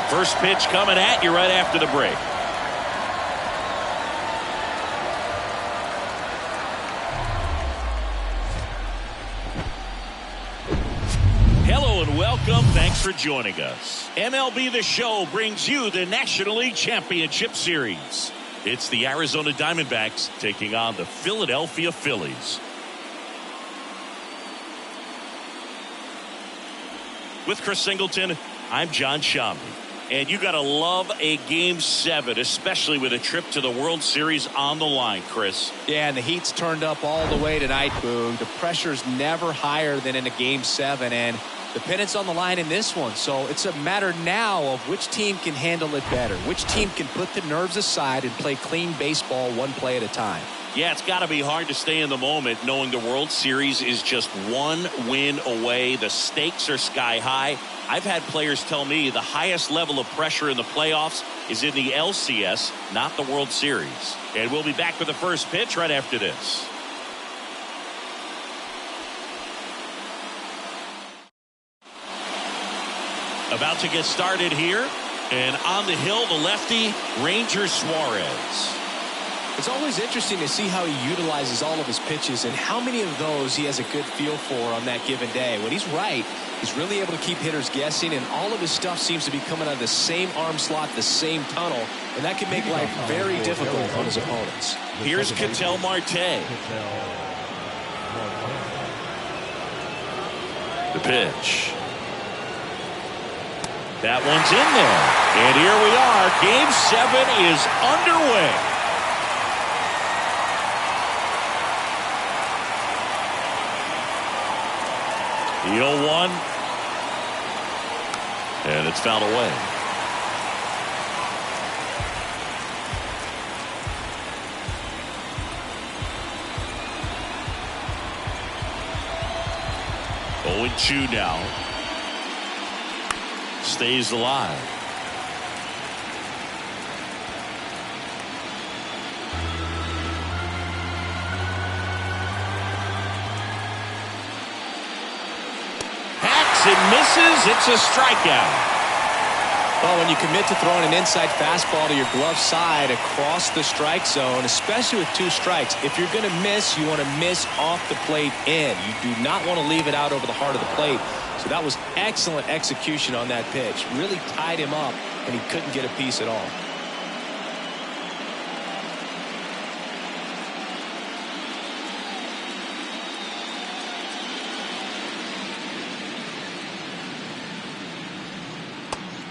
First pitch coming at you right after the break. Hello and welcome. Thanks for joining us. MLB The Show brings you the National League Championship Series. It's the Arizona Diamondbacks taking on the Philadelphia Phillies. With Chris Singleton, I'm John Shambi. And you got to love a Game 7, especially with a trip to the World Series on the line, Chris. Yeah, and the heat's turned up all the way tonight, Boog. The pressure's never higher than in a Game 7, and the pennant's on the line in this one. So it's a matter now of which team can handle it better, which team can put the nerves aside and play clean baseball one play at a time. Yeah, it's got to be hard to stay in the moment knowing the World Series is just one win away. The stakes are sky high. I've had players tell me the highest level of pressure in the playoffs is in the LCS, not the World Series. And we'll be back with the first pitch right after this. About to get started here. And on the hill, the lefty, Ranger Suarez. It's always interesting to see how he utilizes all of his pitches and how many of those he has a good feel for on that given day. When he's right, he's really able to keep hitters guessing, and all of his stuff seems to be coming out of the same arm slot, the same tunnel, and that can make life very difficult on his opponents. Here's Ketel Marte. The pitch. That one's in there. And here we are. Game 7 is underway. The 0-1. And it's fouled away. Oh, 2 now. Stays alive. Hacks and misses. It's a strikeout. Well, when you commit to throwing an inside fastball to your glove side across the strike zone, especially with 2 strikes, if you're going to miss, you want to miss off the plate in. You do not want to leave it out over the heart of the plate. So that was excellent execution on that pitch. Really tied him up, and he couldn't get a piece at all.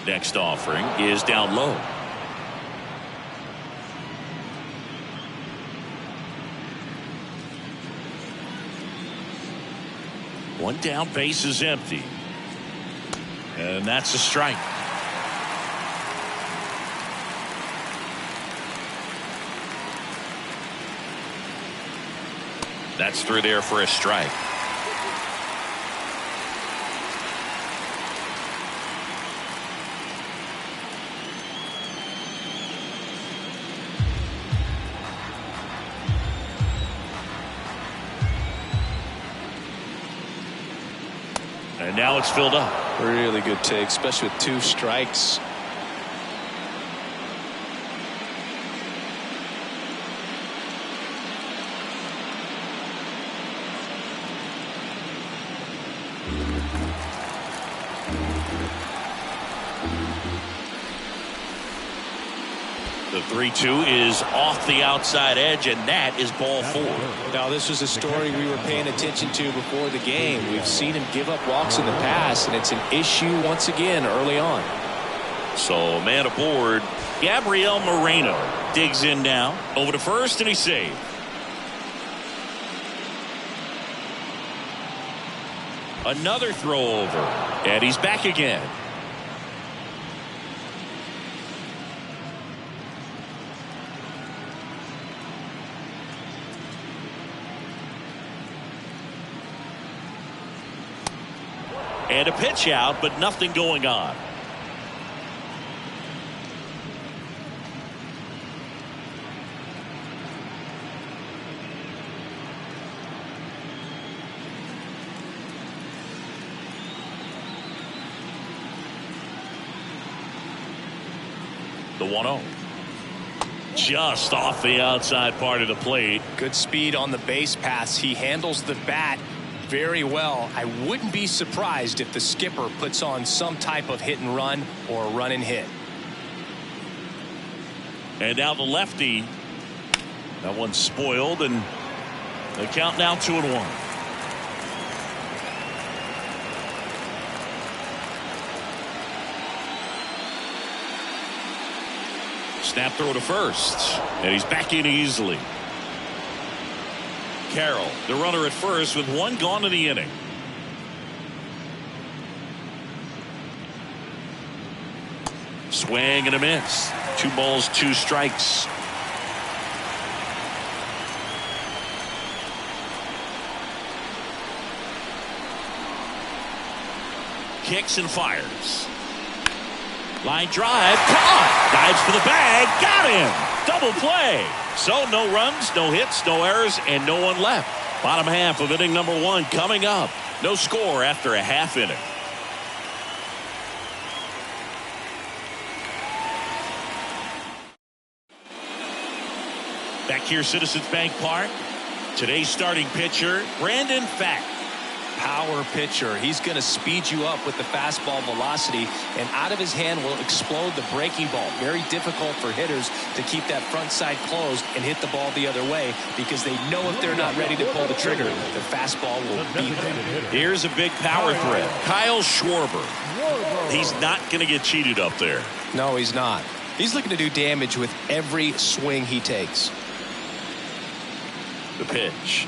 Next offering is down low. One down, base is empty. And that's a strike. That's through there for a strike. And now it's filled up. Really good take, especially with 2 strikes. The 3-2 is off the outside edge, and that is ball 4. Now, this was a story we were paying attention to before the game. We've seen him give up walks in the past, and it's an issue once again early on. So, man aboard. Gabriel Moreno digs in now. Over to first, and he's saved. Another throw over, and he's back again. And a pitch out, but nothing going on. The 1-0. Just off the outside part of the plate. Good speed on the base paths. He handles the bat very well. I wouldn't be surprised if the skipper puts on some type of hit and run or a run and hit. And now the lefty. That one's spoiled, and the count now 2-1. Snap throw to first, and he's back in easily. Carroll, the runner at first, with one gone in the inning. Swing and a miss. 2 balls, 2 strikes. Kicks and fires. Line drive, caught. Dives for the bag, got him. Double play. So no runs, no hits, no errors, and no one left. Bottom half of inning number 1 coming up. No score after a half inning. Back here, Citizens Bank Park. Today's starting pitcher, Brandon Fack. Power pitcher. He's going to speed you up with the fastball velocity, and out of his hand will explode the breaking ball. Very difficult for hitters to keep that front side closed and hit the ball the other way, because they know if they're not ready to pull the trigger, the fastball will beat them. Here's a big power threat. Kyle Schwarber. He's not going to get cheated up there. No, he's not. He's looking to do damage with every swing he takes. The pitch.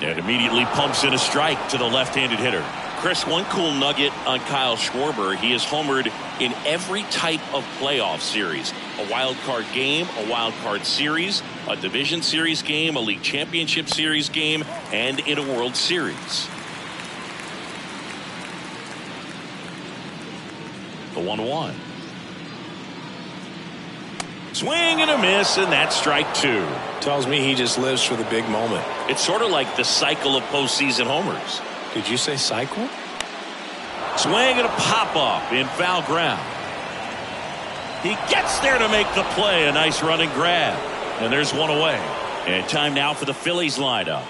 And immediately pumps in a strike to the left-handed hitter. Chris, one cool nugget on Kyle Schwarber. He has homered in every type of playoff series. A wild card game, a wild card series, a division series game, a league championship series game, and in a World Series. The 1-1. Swing and a miss, and that's strike 2. Tells me he just lives for the big moment. It's sort of like the cycle of postseason homers. Did you say cycle? Swing and a pop-up in foul ground. He gets there to make the play. A nice running grab. And there's one away. And time now for the Phillies lineup.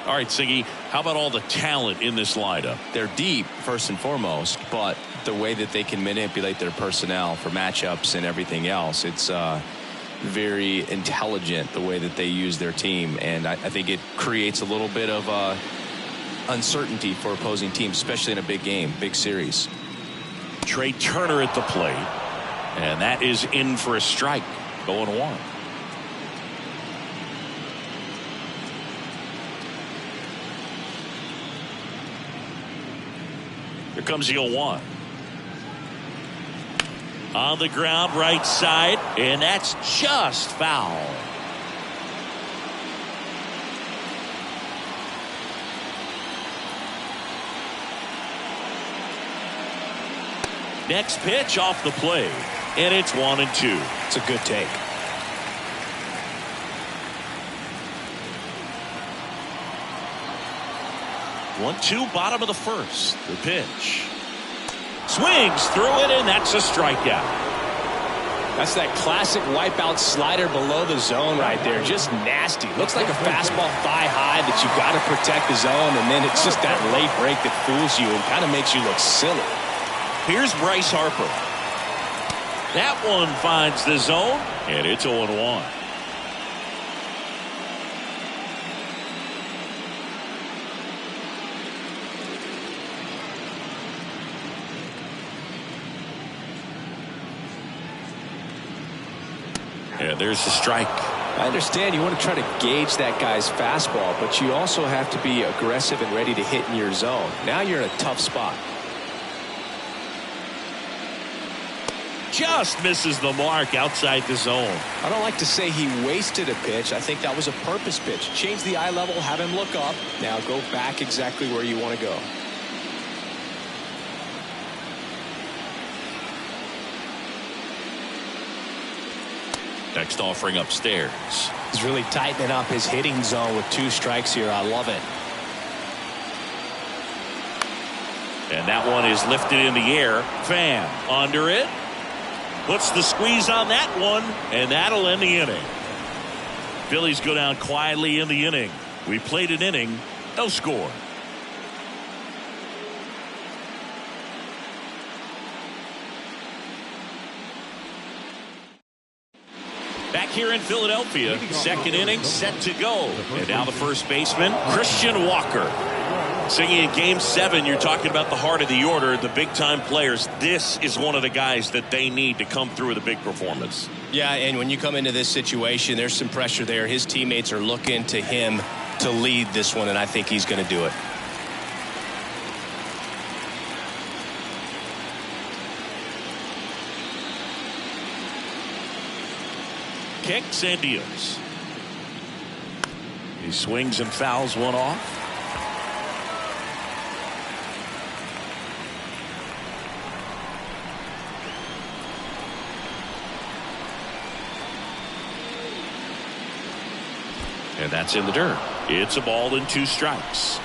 All right, Siggy, how about all the talent in this lineup? They're deep, first and foremost, but the way that they can manipulate their personnel for matchups and everything else, it's very intelligent the way that they use their team, and I think it creates a little bit of uncertainty for opposing teams, especially in a big game, big series. Trey Turner at the plate, and that is in for a strike. 0-1. Here comes the 0-1. On the ground, right side, and that's just foul. Next pitch off the plate, and it's 1-2. It's a good take. One-two, bottom of the first. The pitch. Swings through it, and that's a strikeout. That's that classic wipeout slider below the zone right there. Just nasty. Looks like a fastball thigh high that you got to protect the zone, and then it's just that late break that fools you and kind of makes you look silly. Here's Bryce Harper. That one finds the zone, and it's 0-1. Yeah, there's the strike. I understand you want to try to gauge that guy's fastball, but you also have to be aggressive and ready to hit in your zone. Now you're in a tough spot. Just misses the mark outside the zone. I don't like to say he wasted a pitch. I think that was a purpose pitch. Change the eye level, have him look up. Now go back exactly where you want to go. Next offering upstairs. He's really tightening up his hitting zone with 2 strikes here. I love it. And that one is lifted in the air. Pham under it. Puts the squeeze on that one, and that'll end the inning. Phillies go down quietly in the inning. We played an inning, no score. Back here in Philadelphia, second inning set to go. And now the first baseman, Christian Walker. Singing in Game 7, you're talking about the heart of the order, the big-time players. This is one of the guys that they need to come through with a big performance. Yeah, and when you come into this situation, there's some pressure there. His teammates are looking to him to lead this one, and I think he's going to do it. Kicks and deals. He swings and fouls one off. And that's in the dirt. It's a ball and 2 strikes.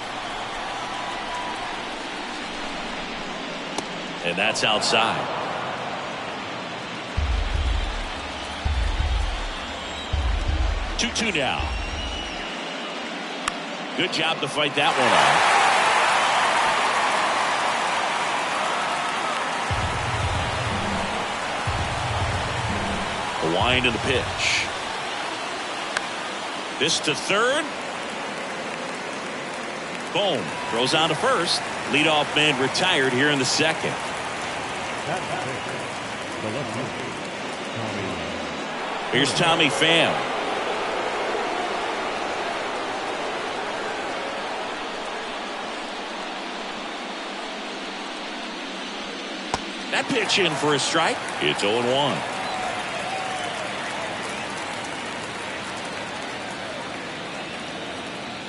And that's outside. Two now. Good job to fight that one off. The wind of the pitch. This to third. Boom. Throws on to first. Leadoff man retired here in the second. Here's Tommy Pham. That pitch in for a strike. It's 0-1.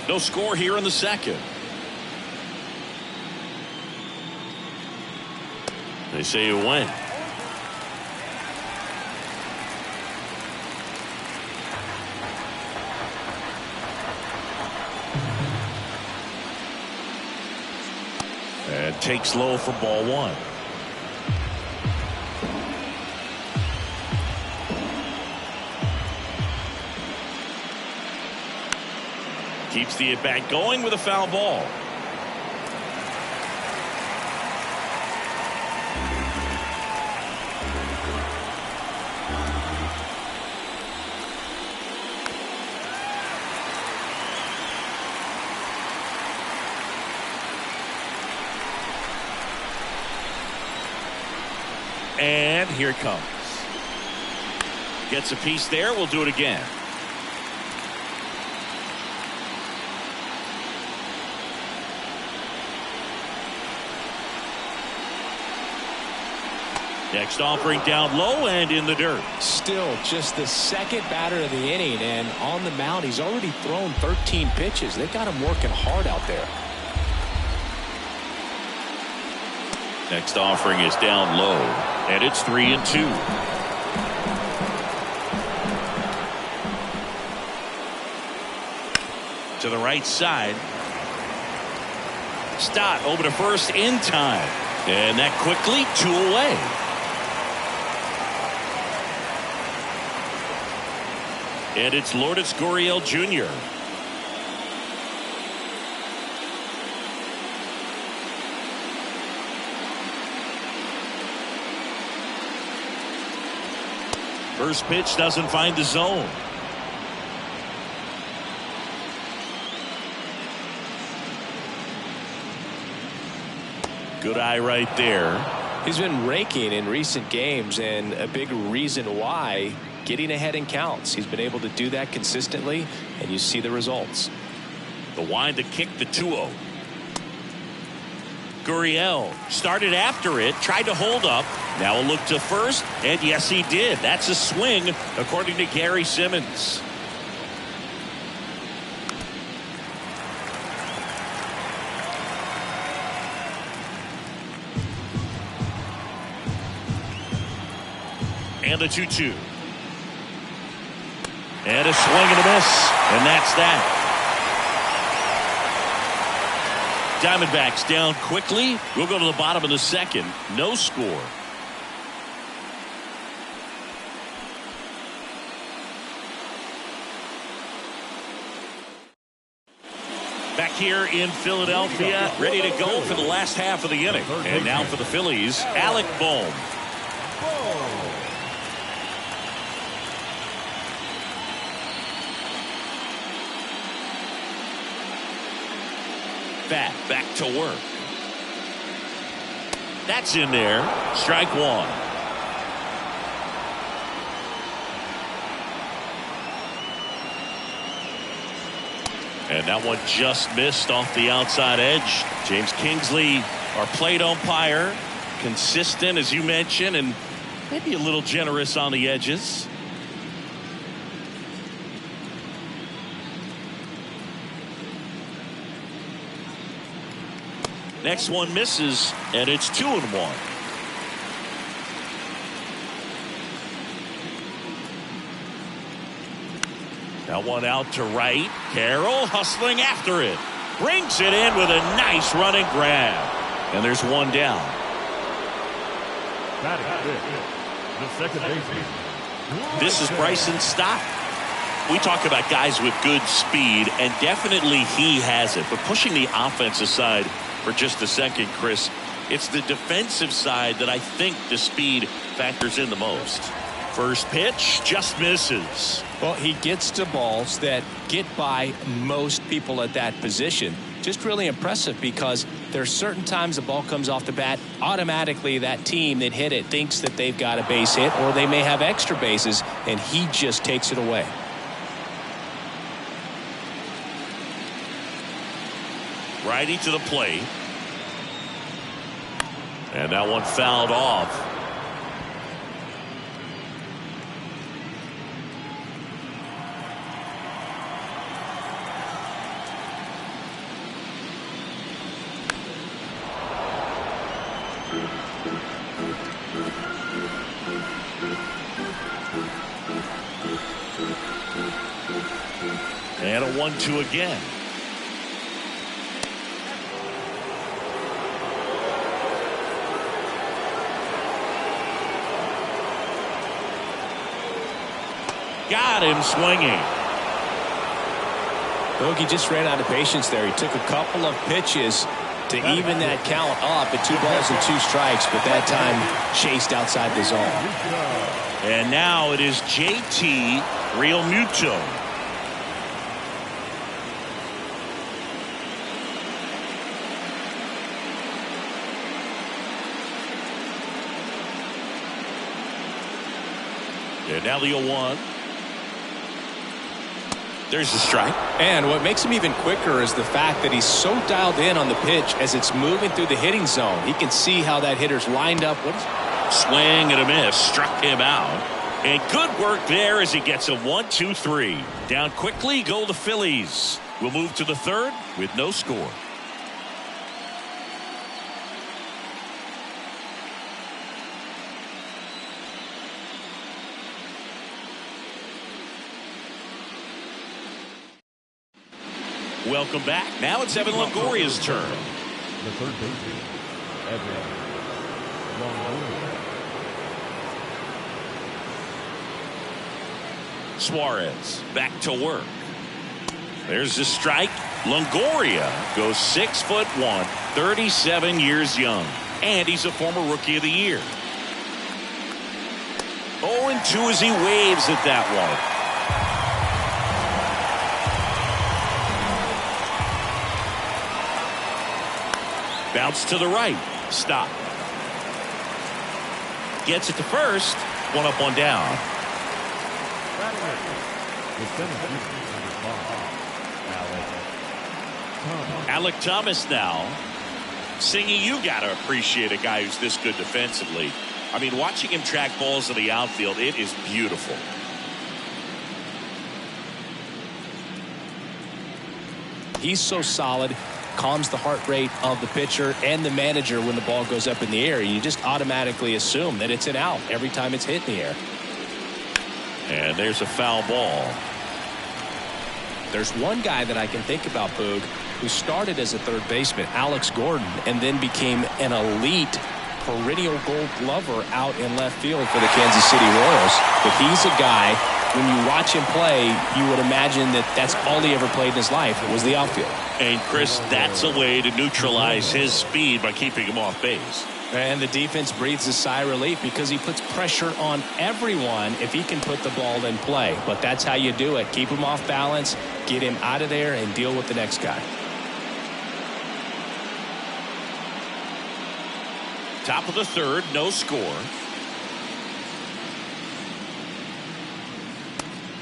No score here in the second. They say you win. And takes low for ball 1. Keeps the at-bat going with a foul ball. And here it comes. Gets a piece there. We'll do it again. Next offering down low and in the dirt. Still just the second batter of the inning, and on the mound he's already thrown 13 pitches. They've got him working hard out there. Next offering is down low, and it's 3-2. To the right side. Stott over to first in time, and that quickly 2 away. And it's Lourdes Gurriel Jr. First pitch doesn't find the zone. Good eye right there. He's been raking in recent games, and a big reason why, getting ahead in counts. He's been able to do that consistently, and you see the results. The wind to kick the 2-0. Gurriel started after it, tried to hold up. Now a look to first, and yes, he did. That's a swing, according to Gary Simmons. And a 2-2. And a swing and a miss, and that's that. Diamondbacks down quickly. We'll go to the bottom of the second. No score. here in Philadelphia, ready to go for the last half of the inning. And now for the Phillies, Alec Bohm. Back to work. That's in there. Strike one. And that one just missed off the outside edge. James Kingsley, our plate umpire, consistent as you mentioned, and maybe a little generous on the edges. Next one misses, and it's 2-1. That one out to right. Carroll hustling after it. Brings it in with a nice running grab. And there's one down. The second baseman. This is Bryson Stott. We talk about guys with good speed, and definitely he has it. But pushing the offense aside for just a second, Chris, it's the defensive side that I think the speed factors in the most. First pitch just misses. Well, he gets to balls that get by most people at that position. Just really impressive because there's certain times the ball comes off the bat, automatically that team that hit it thinks that they've got a base hit or they may have extra bases, and he just takes it away. Righty to the plate. And that one fouled off. And a 1-2 again. Got him swinging. Bogey just ran out of patience there. He took a couple of pitches to even that count up at 2 balls and 2 strikes, but that time chased outside the zone. And now it is JT Realmuto. And now the 0-1. There's the strike. And what makes him even quicker is the fact that he's so dialed in on the pitch as it's moving through the hitting zone. He can see how that hitter's lined up. Swing and a miss. Struck him out. And good work there as he gets a 1-2-3. Down quickly go the Phillies. We'll move to the third with no score. Welcome back. Now it's Evan Longoria's turn. The third baseman, Evan Longoria. Suarez back to work. There's the strike. Longoria goes 6'1", 37 years young, and he's a former Rookie of the Year. 0-2 as he waves at that one. Bounce to the right. Stop. Gets it to first. 1 up, 1 down. Alec Thomas now. Singy, you got to appreciate a guy who's this good defensively. I mean, watching him track balls in the outfield, it is beautiful. He's so solid. Calms the heart rate of the pitcher and the manager when the ball goes up in the air. You just automatically assume that it's an out every time it's hit in the air. And there's a foul ball. There's one guy that I can think about, Boog, who started as a third baseman, Alex Gordon, and then became an elite perennial Gold Glover out in left field for the Kansas City Royals. But he's a guy when you watch him play, you would imagine that that's all he ever played in his life was the outfield. And Chris, that's a way to neutralize his speed by keeping him off base. And the defense breathes a sigh of relief because he puts pressure on everyone if he can put the ball in play. But that's how you do it. Keep him off balance, get him out of there, and deal with the next guy. Top of the third, no score.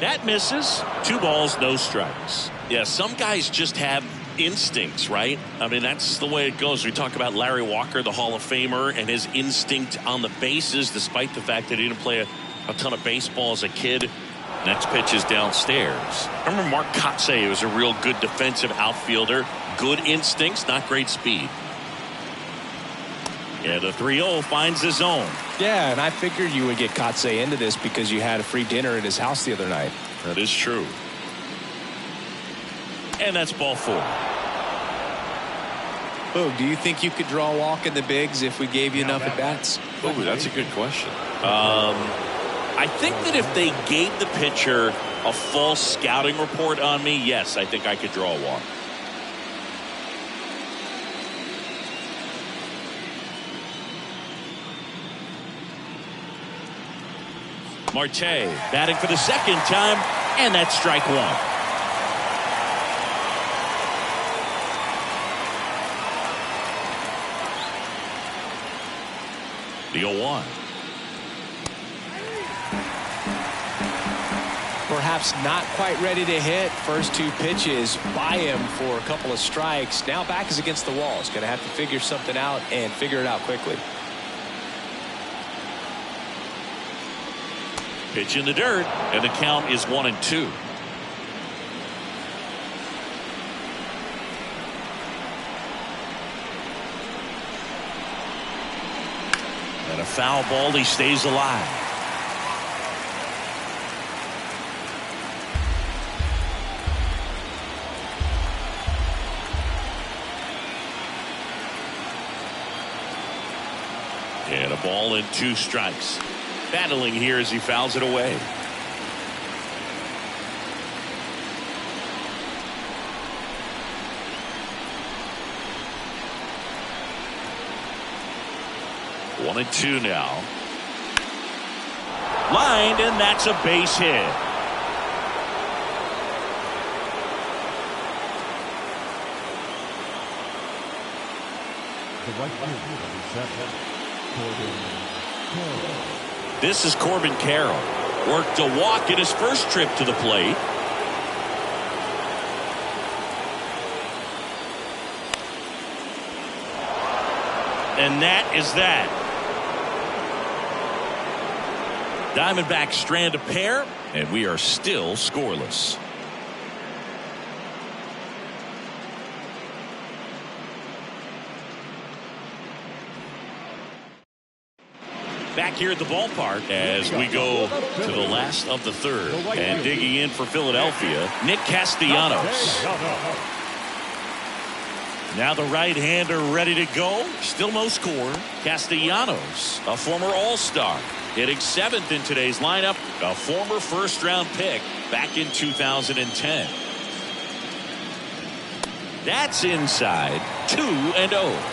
That misses. 2 balls, no strikes. Yeah, some guys just have instincts, right? I mean, that's the way it goes. We talk about Larry Walker, the Hall of Famer, and his instinct on the bases, despite the fact that he didn't play a ton of baseball as a kid. Next pitch is downstairs. I remember Mark Kotsay was a real good defensive outfielder. Good instincts, not great speed. Yeah, the 3-0 finds the zone. Yeah, and I figured you would get Kotsay into this because you had a free dinner at his house the other night. That is true. And that's ball 4. Oh, do you think you could draw a walk in the bigs if we gave you enough at bats? Oh, that's a good question. I think that if they gave the pitcher a false scouting report on me, yes, I think I could draw a walk. Marte batting for the second time, and that's strike 1. The 0-1. Perhaps not quite ready to hit. First 2 pitches by him for a couple of strikes. Now back is against the wall. He's going to have to figure something out and figure it out quickly. Pitch in the dirt, and the count is 1-2. And a foul ball, he stays alive. And a ball and 2 strikes. Battling here as he fouls it away. One and 2 now. Lined, and that's a base hit. The right fielder, This is Corbin Carroll. Worked a walk in his first trip to the plate. And that is that. Diamondbacks strand a pair, and we are still scoreless. Back here at the ballpark as we go to the last of the third. And digging in for Philadelphia, Nick Castellanos. Now the right-hander ready to go. Still no score. Castellanos, a former All-Star, hitting 7th in today's lineup. A former first-round pick back in 2010. That's inside. 2-0.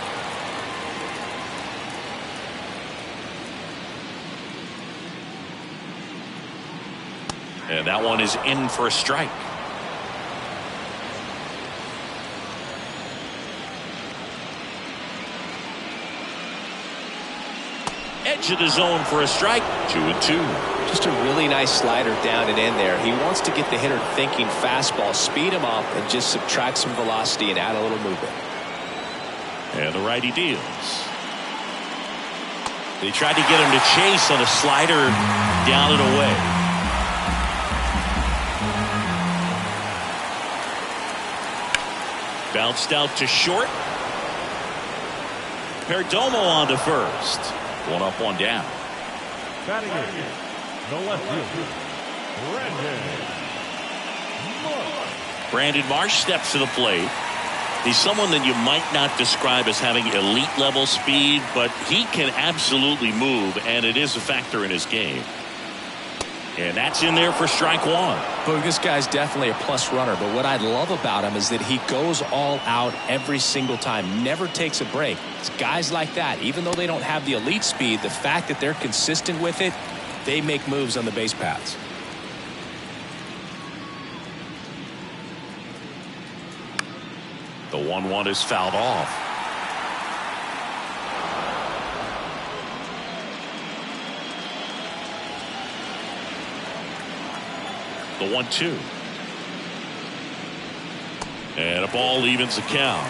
And that one is in for a strike. Edge of the zone for a strike. 2-2. Just a really nice slider down and in there. He wants to get the hitter thinking fastball, speed him up, and just subtract some velocity and add a little movement. And the righty deals. They tried to get him to chase on a slider down and away. Bounced out to short. Perdomo on to first. 1 up, 1 down. batting in the left field, Brandon Marsh steps to the plate. He's someone that you might not describe as having elite level speed, but he can absolutely move, and it is a factor in his game. And that's in there for strike one. But this guy's definitely a plus runner, but what I love about him is that he goes all out every single time, never takes a break. It's guys like that, even though they don't have the elite speed, the fact that they're consistent with it, they make moves on the base paths. The 1-1 is fouled off. The 1-2. And a ball evens the count.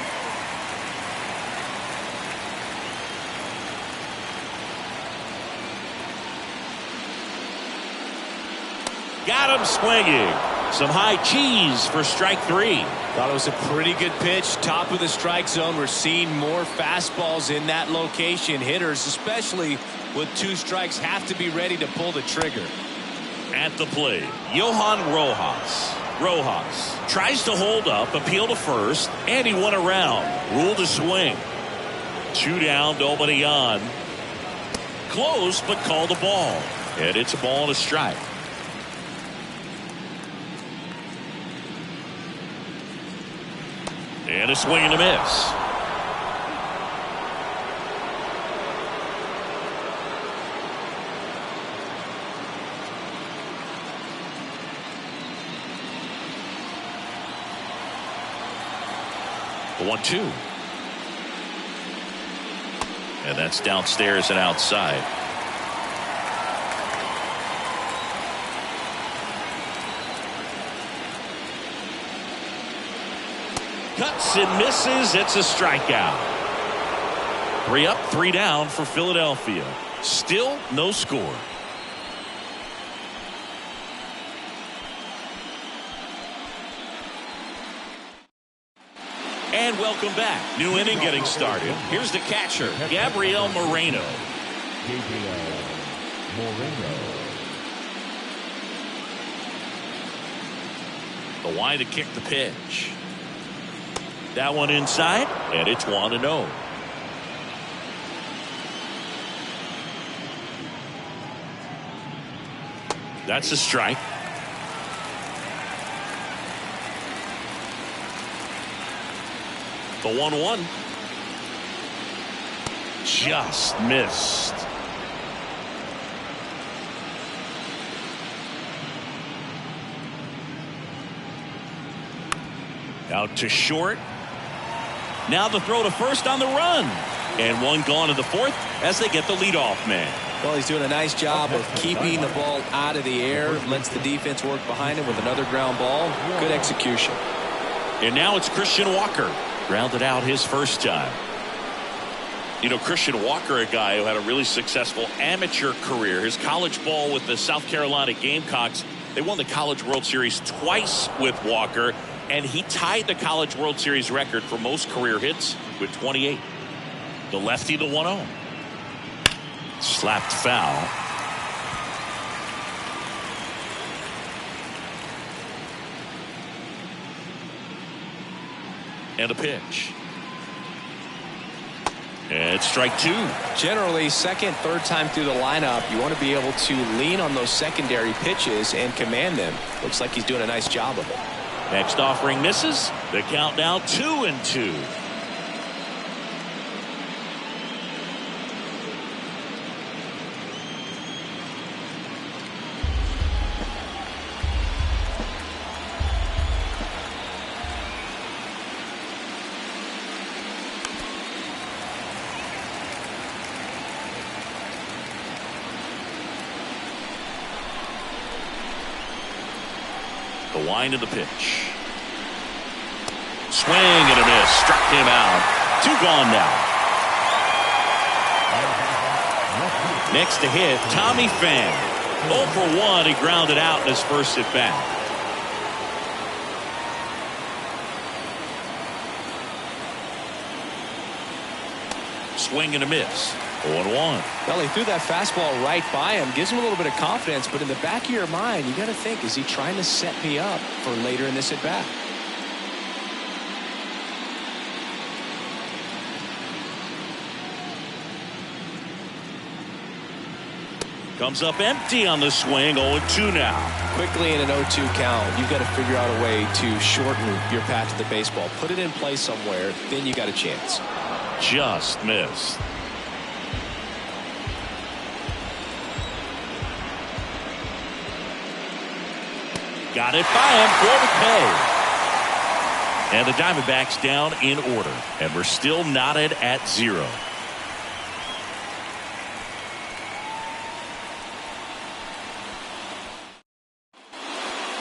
Got him swinging. Some high cheese for strike three. Thought it was a pretty good pitch. Top of the strike zone. We're seeing more fastballs in that location. Hitters, especially with 2 strikes, have to be ready to pull the trigger. At the plate, Johan Rojas. Rojas tries to hold up, appeal to first, and he went around. Ruled a swing. 2 down, nobody on. Close, but called a ball. And it's a ball and a strike. And a swing and a miss. The 1-2. And that's downstairs and outside. Cuts and misses. It's a strikeout. 3 up, 3 down for Philadelphia. Still no score. And welcome back. New inning getting started. Here's the catcher, Gabriel Moreno. The line to kick the pitch. That one inside, and it's 1-0. That's a strike. The 1-1. Just missed. Out to short. Now the throw to first on the run. And one gone in the 4th as they get the leadoff man. Well, he's doing a nice job of keeping the ball out of the air. Lets the defense work behind him with another ground ball. Good execution. And now it's Christian Walker. Grounded out his first time. You know, Christian Walker, a guy who had a really successful amateur career. His college ball with the South Carolina Gamecocks. They won the College World Series twice with Walker. And he tied the College World Series record for most career hits with 28. The lefty, the 1-0. Slapped foul. And a pitch. And it's strike 2. Generally, second, third time through the lineup, you want to be able to lean on those secondary pitches and command them. Looks like he's doing a nice job of it. Next offering misses. The count now 2-2. The line of the pitch. Swing and a miss. Struck him out. 2 gone now. Next to hit, Tommy Pham. 0 for 1. He grounded out in his first at bat. Swing and a miss. 0-1. Well, he threw that fastball right by him. Gives him a little bit of confidence, but in the back of your mind, you got to think, is he trying to set me up for later in this at bat? Comes up empty on the swing. 0-2 now. Quickly in an 0-2 count, you've got to figure out a way to shorten your path to the baseball. Put it in play somewhere, then you got a chance. Just missed. Got it by him for the K. And the Diamondbacks down in order. And we're still knotted at 0.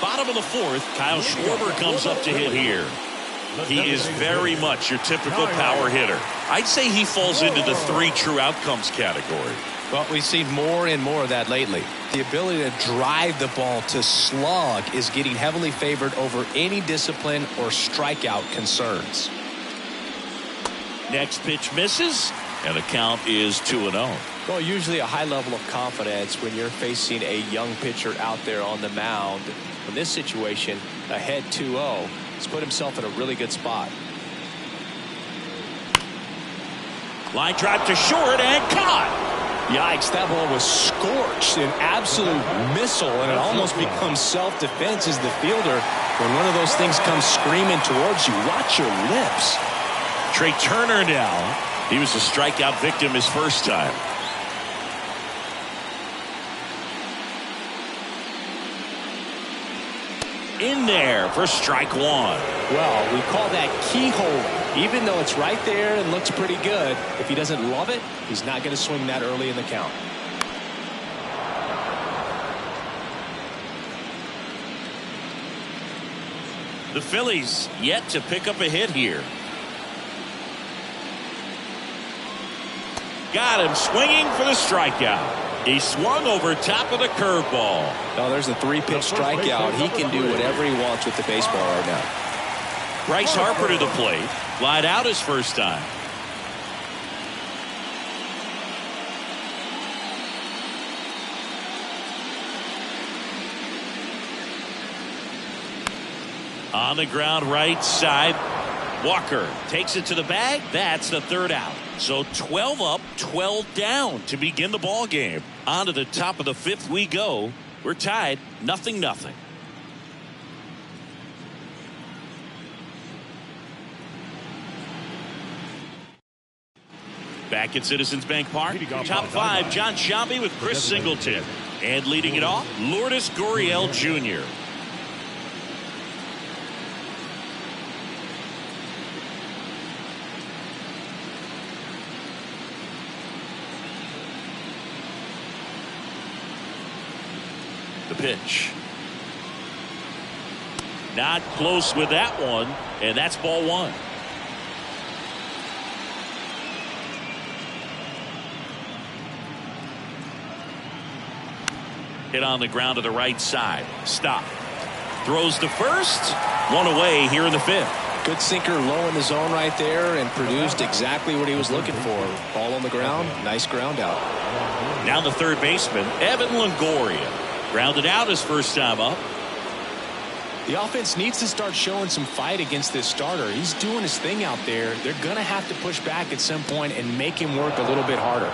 Bottom of the 4th, Kyle Schwarber comes up to hit here. He is very much your typical power hitter. I'd say he falls into the 3 true outcomes category. Well, we've seen more and more of that lately. The ability to drive the ball to slug is getting heavily favored over any discipline or strikeout concerns. Next pitch misses, and the count is 2-0. Well, usually a high level of confidence when you're facing a young pitcher out there on the mound. In this situation, ahead 2-0, he's put himself in a really good spot. Line drive to short and caught. Yikes, that ball was scorched, an absolute missile, and it almost becomes self-defense as the fielder. When one of those things comes screaming towards you, watch your lips. Trey Turner now. He was a strikeout victim his first time. In there for strike 1. Well, we call that keyhole. Even though it's right there and looks pretty good, if he doesn't love it, he's not going to swing that early in the count. The Phillies yet to pick up a hit here. Got him swinging for the strikeout. He swung over top of the curveball. Oh, there's a 3-pitch strikeout. He can do whatever he wants with the baseball right now. Bryce Harper to the plate. Lied out his first time. On the ground right side. Walker takes it to the bag. That's the 3rd out. So 12 up, 12 down to begin the ball game. On to the top of the 5th we go. We're tied 0-0. Back at Citizens Bank Park, top 5, John Sciambi with Chris Singleton. And leading it off, Lourdes Gurriel Jr. The pitch. Not close with that one, and that's ball 1. Hit on the ground to the right side. Stop. Throws to first. One away here in the 5th. Good sinker low in the zone right there and produced exactly what he was looking for. Ball on the ground. Nice ground out. Now the third baseman, Evan Longoria. Grounded out his first time up. The offense needs to start showing some fight against this starter. He's doing his thing out there. They're going to have to push back at some point and make him work a little bit harder.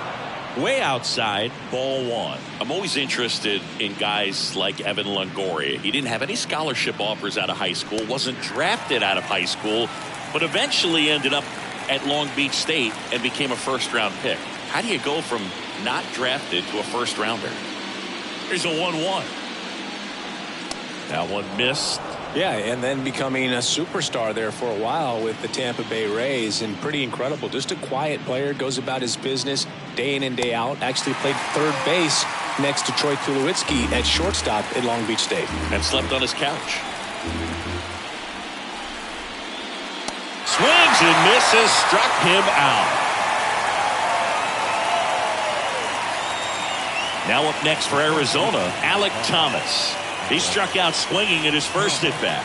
Way outside, ball 1. I'm always interested in guys like Evan Longoria. He didn't have any scholarship offers out of high school, wasn't drafted out of high school, but eventually ended up at Long Beach State and became a first-round pick. How do you go from not drafted to a first-rounder? Here's a 1-1. That one missed. Yeah, and then becoming a superstar there for a while with the Tampa Bay Rays, and pretty incredible. Just a quiet player, goes about his business day in and day out. Actually played third base next to Troy Tulowitzki at shortstop at Long Beach State. And slept on his couch. Swings and misses, struck him out. Now up next for Arizona, Alek Thomas. He struck out swinging in his first at-bat.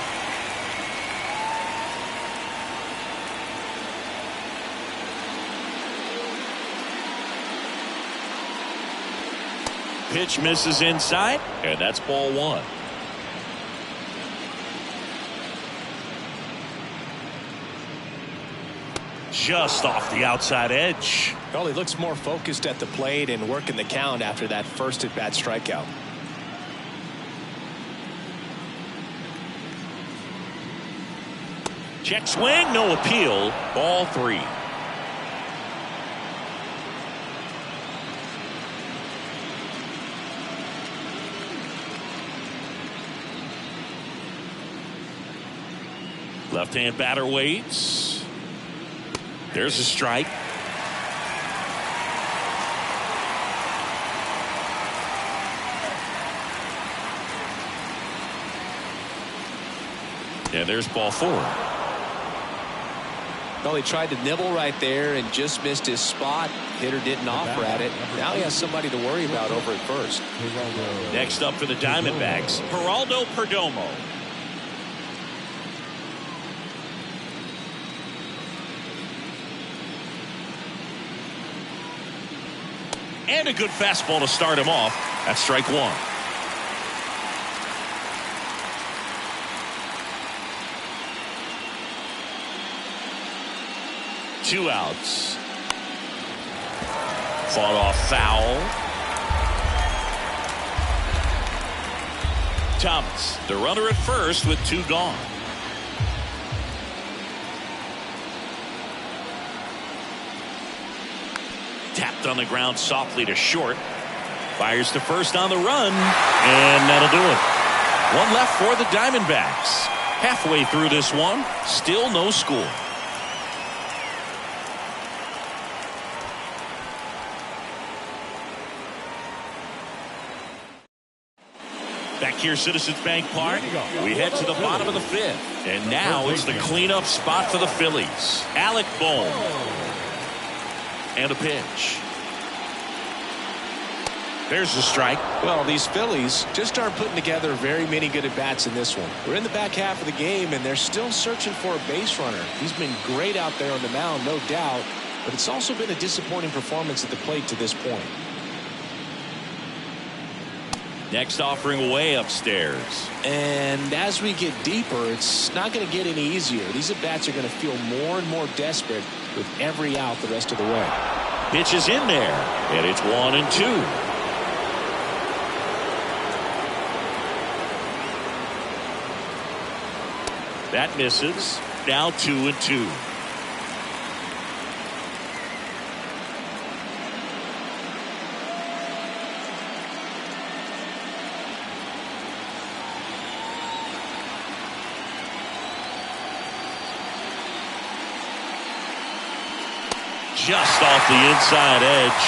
Pitch misses inside, and that's ball 1. Just off the outside edge. Well, he looks more focused at the plate and working the count after that first at-bat strikeout. Check swing, no appeal. Ball 3. Left-hand batter waits. There's a strike. And there's ball 4. Well, he tried to nibble right there and just missed his spot. Hitter didn't offer at it. Now he has somebody to worry about over at first. Next up for the Diamondbacks, Geraldo Perdomo. And a good fastball to start him off. That's strike 1. Two outs. Fought off foul. Thomas, the runner at first with 2 gone. Tapped on the ground softly to short. Fires to first on the run. And that'll do it. One left for the Diamondbacks. Halfway through this one, still no score. Back here, Citizens Bank Park, we head to the bottom of the 5th. And now it's the cleanup spot for the Phillies. Alec Bohm. And a pitch. There's the strike. Well, these Phillies just aren't putting together very many good at-bats in this one. We're in the back half of the game, and they're still searching for a base runner. He's been great out there on the mound, no doubt, but it's also been a disappointing performance at the plate to this point. Next offering way upstairs. And as we get deeper, it's not going to get any easier. These at-bats are going to feel more and more desperate with every out the rest of the way. Pitch is in there, and it's 1-2. That misses. Now 2-2. Just off the inside edge.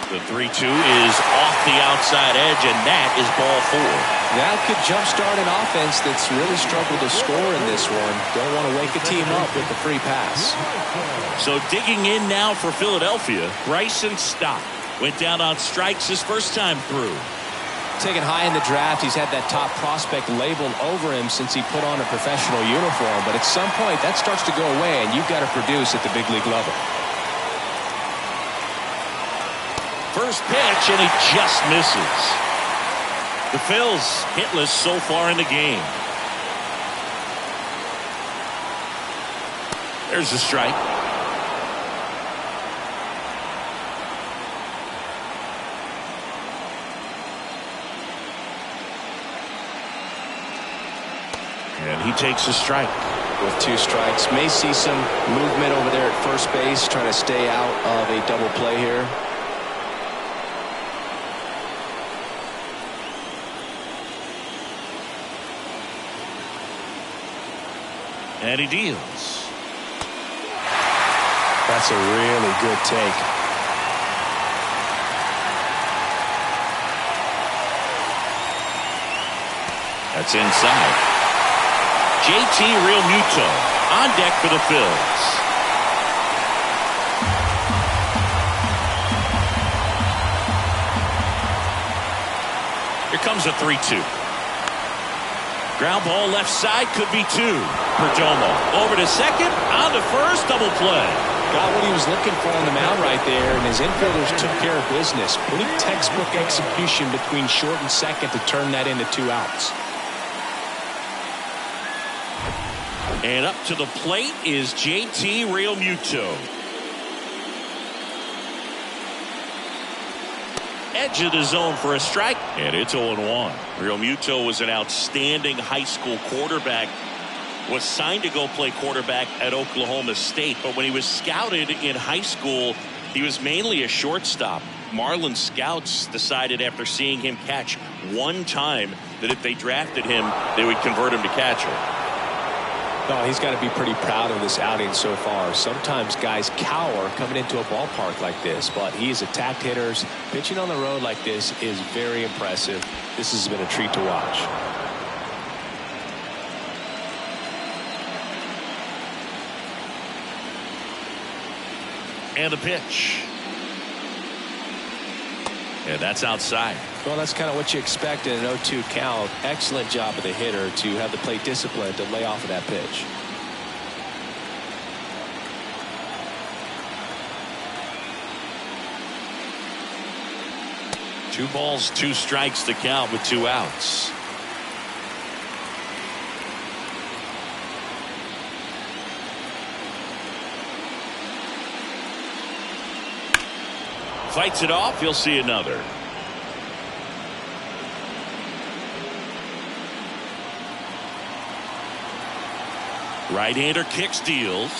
The 3-2 is off the outside edge, and that is ball 4. That could jumpstart an offense that's really struggled to score in this one. Don't want to wake a team up with the free pass. So digging in now for Philadelphia, Bryson Stott went down on strikes his first time through. Taken high in the draft, he's had that top prospect labeled over him since he put on a professional uniform. But at some point, that starts to go away, and you've got to produce at the big league level. First pitch, and he just misses. The Phils hitless so far in the game. There's the strike. And he takes a strike. With 2 strikes, may see some movement over there at first base, trying to stay out of a double play here. And he deals. That's a really good take. That's inside. JT Realmuto on deck for the Phils. Here comes a 3-2. Ground ball left side, could be two. Perdomo over to second, on to first, double play. Got what he was looking for on the mound right there, and his infielders took care of business. Pretty textbook execution between short and second to turn that into 2 outs. And up to the plate is JT Realmuto. Edge of the zone for a strike, and it's 0-1. Realmuto was an outstanding high school quarterback. Was signed to go play quarterback at Oklahoma State, but when he was scouted in high school, he was mainly a shortstop. Marlins scouts decided after seeing him catch one time that if they drafted him, they would convert him to catcher. No, he's got to be pretty proud of this outing so far. Sometimes guys cower coming into a ballpark like this, but he's attacked hitters. Pitching on the road like this is very impressive. This has been a treat to watch. And the pitch. And that's outside. Well, that's kind of what you expect in an 0-2 count. Excellent job of the hitter to have the plate discipline to lay off of that pitch. Two balls, 2 strikes to count with 2 outs. Fights it off. He'll see another. Right-hander kicks, deals.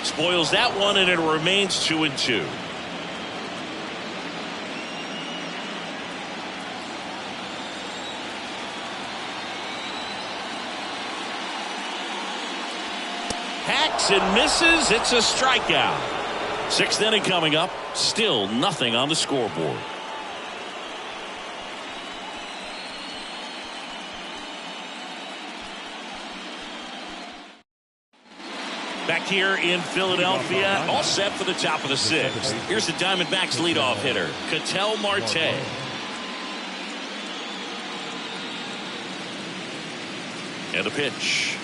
Spoils that one, and it remains 2-2. Hacks and misses. It's a strikeout. 6th inning coming up. Still nothing on the scoreboard. Back here in Philadelphia, all set for the top of the 6th. Here's the Diamondbacks leadoff hitter, Ketel Marte. And the pitch.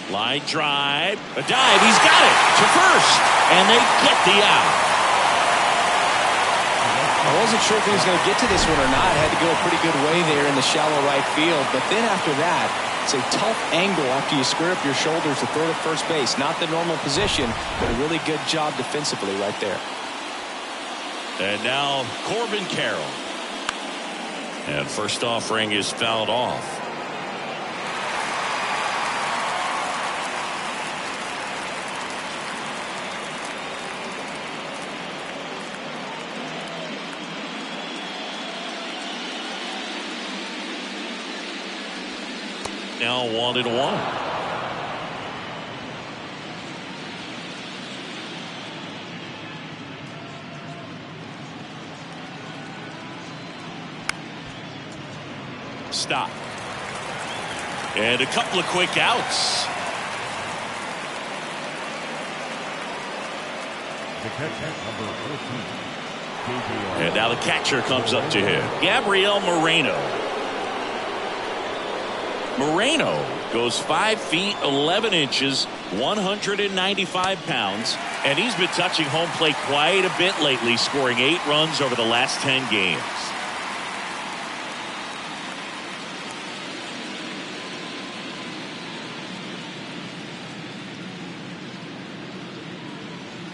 Line drive, a dive, he's got it to first, and they get the out. I wasn't sure if he was going to get to this one or not. Had to go a pretty good way there in the shallow right field, but then after that, it's a tough angle after you square up your shoulders to throw to first base. Not the normal position, but a really good job defensively right there. And now Corbin Carroll. And first offering is fouled off. Now 1-1. Stop. And a couple of quick outs. The catcher, number 14. And now the catcher comes up to him. Gabriel Moreno. Moreno goes 5 feet 11 inches, 195 pounds, and he's been touching home plate quite a bit lately, scoring 8 runs over the last 10 games.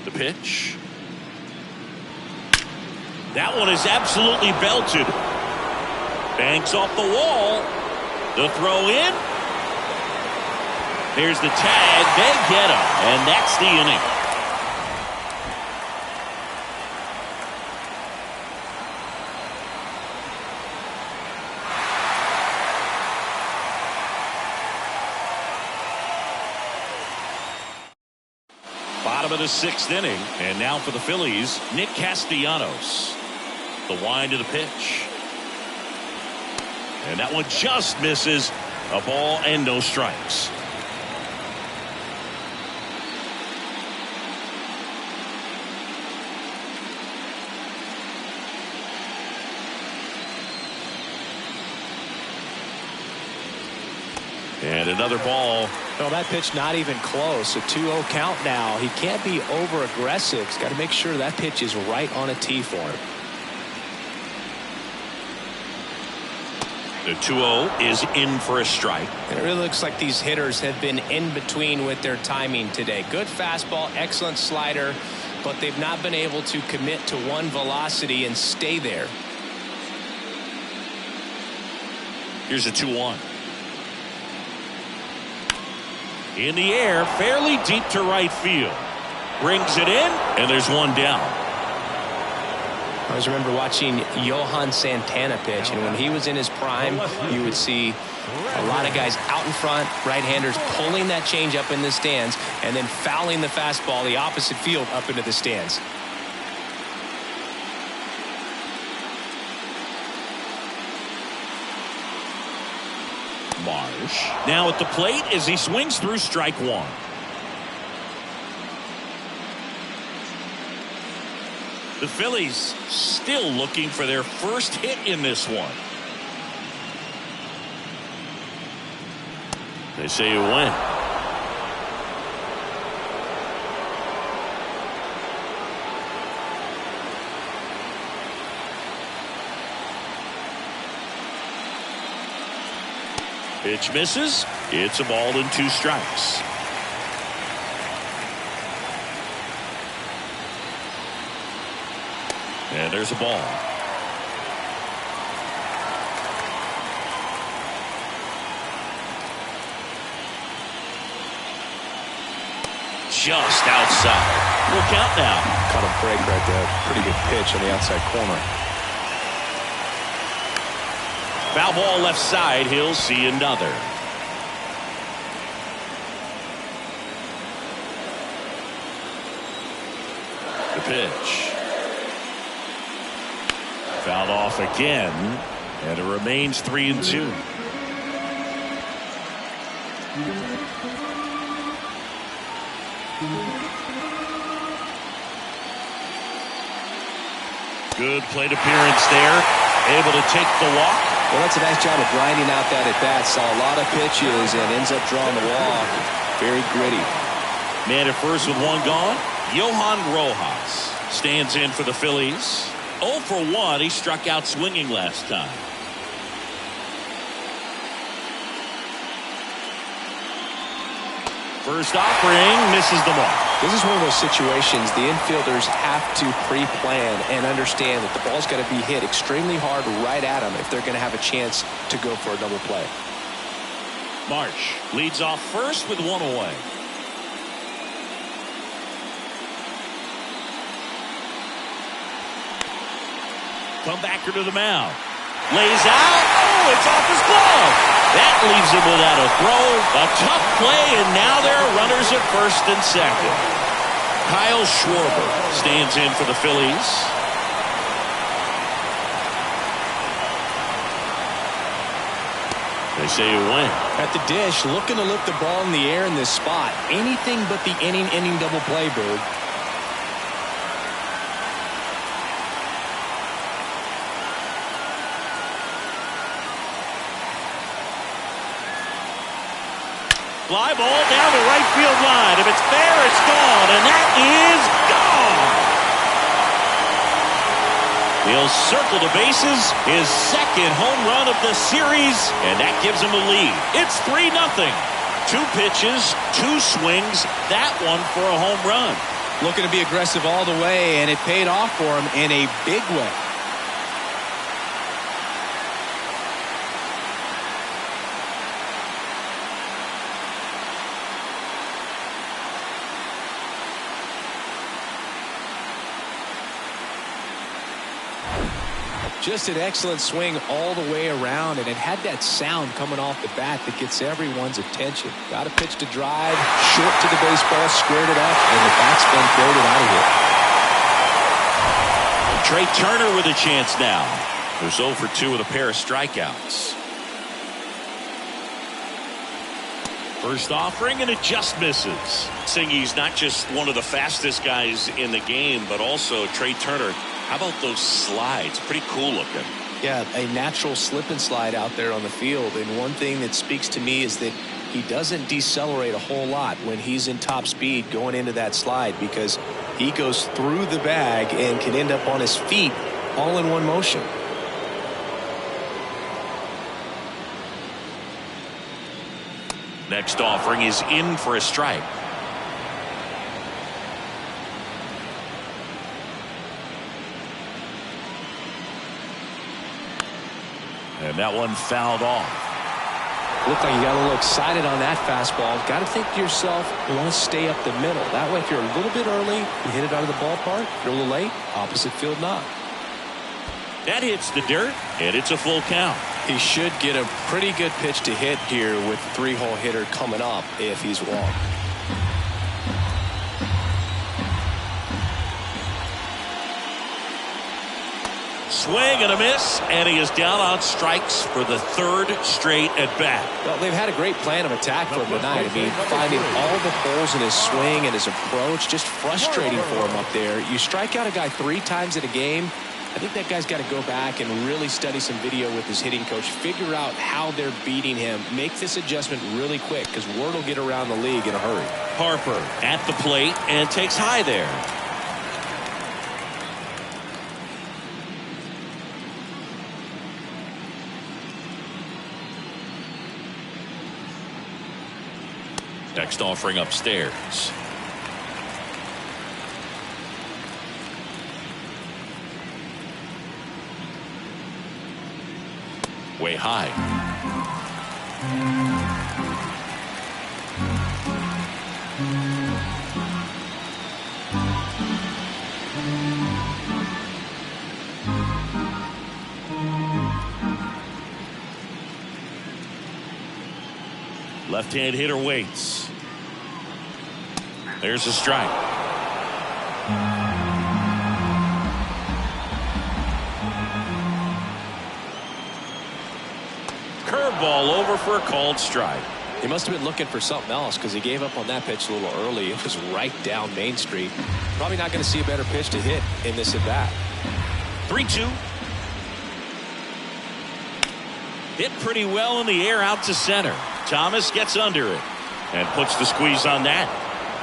The pitch. That one is absolutely belted. Banks off the wall. The throw in. Here's the tag. They get him. And that's the inning. Bottom of the 6th inning. And now for the Phillies, Nick Castellanos. The wind to the pitch. And that one just misses. A ball and no strikes. And another ball. Well, that pitch not even close. A 2-0 count now. He can't be over aggressive. He's got to make sure that pitch is right on a tee for him. The 2-0 is in for a strike. And it really looks like these hitters have been in between with their timing today. Good fastball, excellent slider, but they've not been able to commit to one velocity and stay there. Here's a 2-1. In the air, fairly deep to right field. Brings it in, and there's one down. I always remember watching Johan Santana pitch, and when he was in his prime, you would see a lot of guys out in front, right-handers pulling that change up in the stands, and then fouling the fastball the opposite field up into the stands. Marsh now at the plate as he swings through strike one. The Phillies still looking for their first hit in this one. They say you win. Pitch misses. It's a ball and 2 strikes. And there's a ball. Just outside. We'll count now. Cut him break right there. Pretty good pitch on the outside corner. Foul ball left side. He'll see another. The pitch. Fouled off again, and it remains 3-2. Good plate appearance there. Able to take the walk. Well, that's a nice job of grinding out that at bat. Saw a lot of pitches and ends up drawing the walk. Very gritty. Man at first with one gone. Johan Rojas stands in for the Phillies. 0 for 1. He struck out swinging last time. First offering misses the mark. This is one of those situations the infielders have to pre-plan and understand that the ball's got to be hit extremely hard right at them if they're going to have a chance to go for a double play. Marsh leads off first with one away. Comebacker to the mound. Lays out. Oh, it's off his glove. That leaves him without a throw. A tough play, and now there are runners at first and second. Kyle Schwarber stands in for the Phillies. They say you win. At the dish, looking to lift the ball in the air in this spot. Anything but the inning double play, Bird. Fly ball down the right field line. If it's there, it's gone, and that is gone. He'll circle the bases, his second home run of the series, and that gives him a lead. It's 3-0. 2 pitches, 2 swings, that one for a home run. Looking to be aggressive all the way, and it paid off for him in a big way. Just an excellent swing all the way around, and it had that sound coming off the bat that gets everyone's attention. Got a pitch to drive, short to the baseball, squared it up, and the batsman floated out of here. Trey Turner with a chance now. There's 0 for 2 with a pair of strikeouts. First offering, and it just misses. Saying he's not just one of the fastest guys in the game, but also Trey Turner. How about those slides? Pretty cool looking. Yeah, a natural slip and slide out there on the field. And one thing that speaks to me is that he doesn't decelerate a whole lot when he's in top speed going into that slide, because he goes through the bag and can end up on his feet all in one motion. Next offering is in for a strike. And that one fouled off. Looked like you got a little excited on that fastball. Got to think to yourself, you want to stay up the middle. That way, if you're a little bit early, you hit it out of the ballpark. If you're a little late, opposite field knock. That hits the dirt, and it's a full count. He should get a pretty good pitch to hit here with the three-hole hitter coming up if he's walked. Swing and a miss, and he is down on strikes for the third straight at bat. Well, they've had a great plan of attack for him tonight. I mean, finding all the holes in his swing and his approach, just frustrating for him up there. You strike out a guy 3 times in a game, I think that guy's got to go back and really study some video with his hitting coach, figure out how they're beating him, make this adjustment really quick, because word will get around the league in a hurry. Harper at the plate and takes high there. Next offering upstairs. Way high. Left-hand hitter waits. There's a strike. Curveball over for a called strike. He must have been looking for something else, because he gave up on that pitch a little early. It was right down Main Street. Probably not going to see a better pitch to hit in this at bat. 3-2. Hit pretty well in the air out to center. Thomas gets under it and puts the squeeze on that.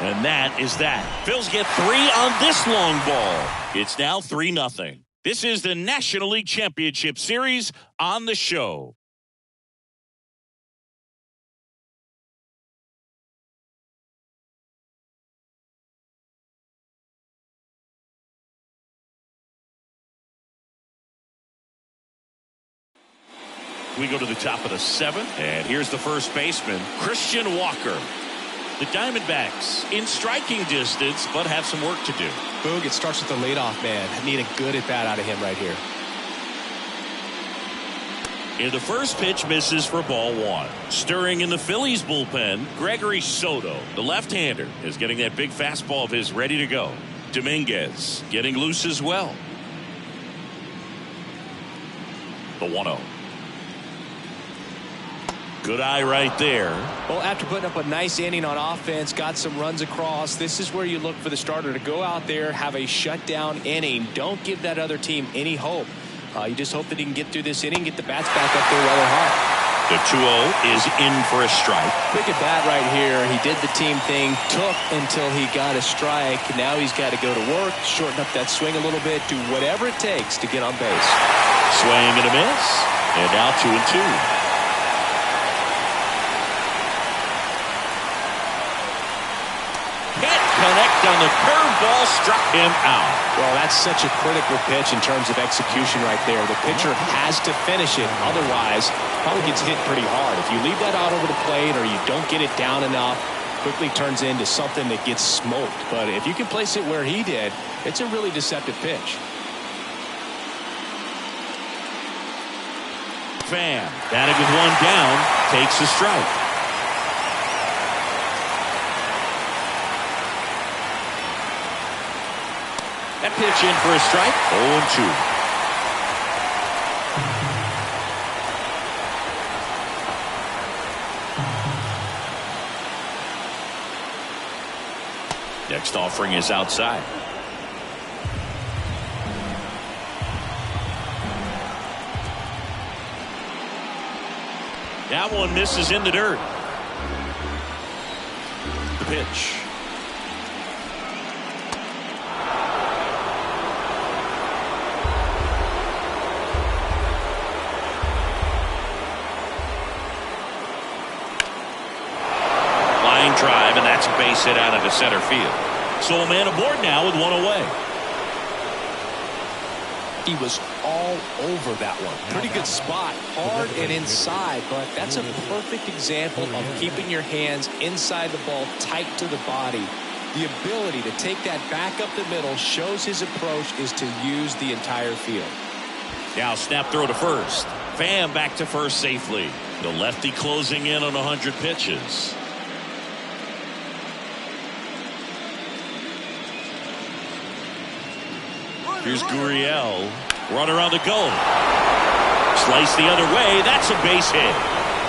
And that is that. Phils get 3 on this long ball. It's now 3-0. This is the National League Championship Series on the show. We go to the top of the 7th, and here's the first baseman, Christian Walker. The Diamondbacks in striking distance, but have some work to do. Boog, it starts with the leadoff man. I need a good at-bat out of him right here. And the first pitch misses for ball 1. Stirring in the Phillies bullpen, Gregory Soto, the left-hander, is getting that big fastball of his ready to go. Dominguez getting loose as well. The 1-0. Good eye right there. Well, after putting up a nice inning on offense, got some runs across, this is where you look for the starter to go out there, have a shutdown inning. Don't give that other team any hope. You just hope that he can get through this inning, get the bats back up there while they're hot. The 2-0 is in for a strike. Quick at bat right here. He did the team thing, took until he got a strike. Now he's got to go to work, shorten up that swing a little bit, do whatever it takes to get on base. Swing and a miss. And now 2-2. Connect on the curveball, struck him out. Well, that's such a critical pitch in terms of execution right there. The pitcher has to finish it. Otherwise, probably gets hit pretty hard. If you leave that out over the plate or you don't get it down enough, quickly turns into something that gets smoked. But if you can place it where he did, it's a really deceptive pitch. Fan, batting with 1 down, takes a strike. That pitch in for a strike. 0-2. Next offering is outside. That one misses in the dirt. pitch. Line drive, and that's a base hit out into center field. So a man aboard now with one away. He was all over that one. Pretty good spot, hard and inside, but that's a perfect example of keeping your hands inside the ball, tight to the body. The ability to take that back up the middle shows his approach is to use the entire field. Now snap throw to first. Pham back to first safely. The lefty closing in on 100 pitches. Here's Gurriel. Runner on the go. Slice the other way. That's a base hit.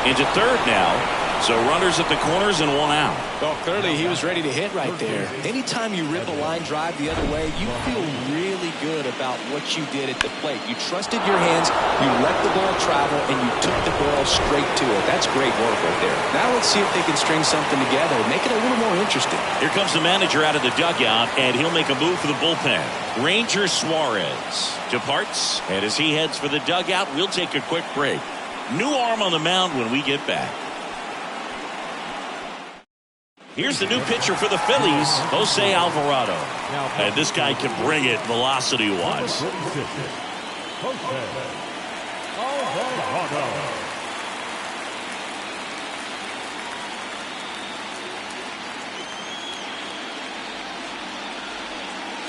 Into third now. So runners at the corners and one out. Well, clearly he was ready to hit right there. Anytime you rip a line drive the other way, you feel really good about what you did at the plate. You trusted your hands, you let the ball travel, and you took the ball straight to it. That's great work right there. Now let's see if they can string something together and make it a little more interesting. Here comes the manager out of the dugout, and he'll make a move for the bullpen. Ranger Suarez departs, and as he heads for the dugout, we'll take a quick break. New arm on the mound when we get back. Here's the new pitcher for the Phillies, Jose Alvarado. And this guy can bring it velocity-wise.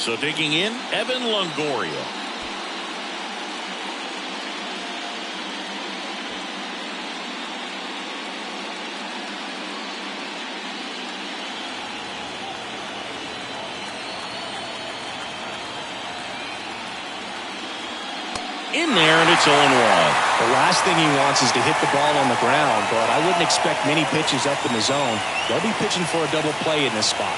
So digging in, Evan Longoria. In there, and it's 0-1. The last thing he wants is to hit the ball on the ground, but I wouldn't expect many pitches up in the zone. They'll be pitching for a double play in this spot.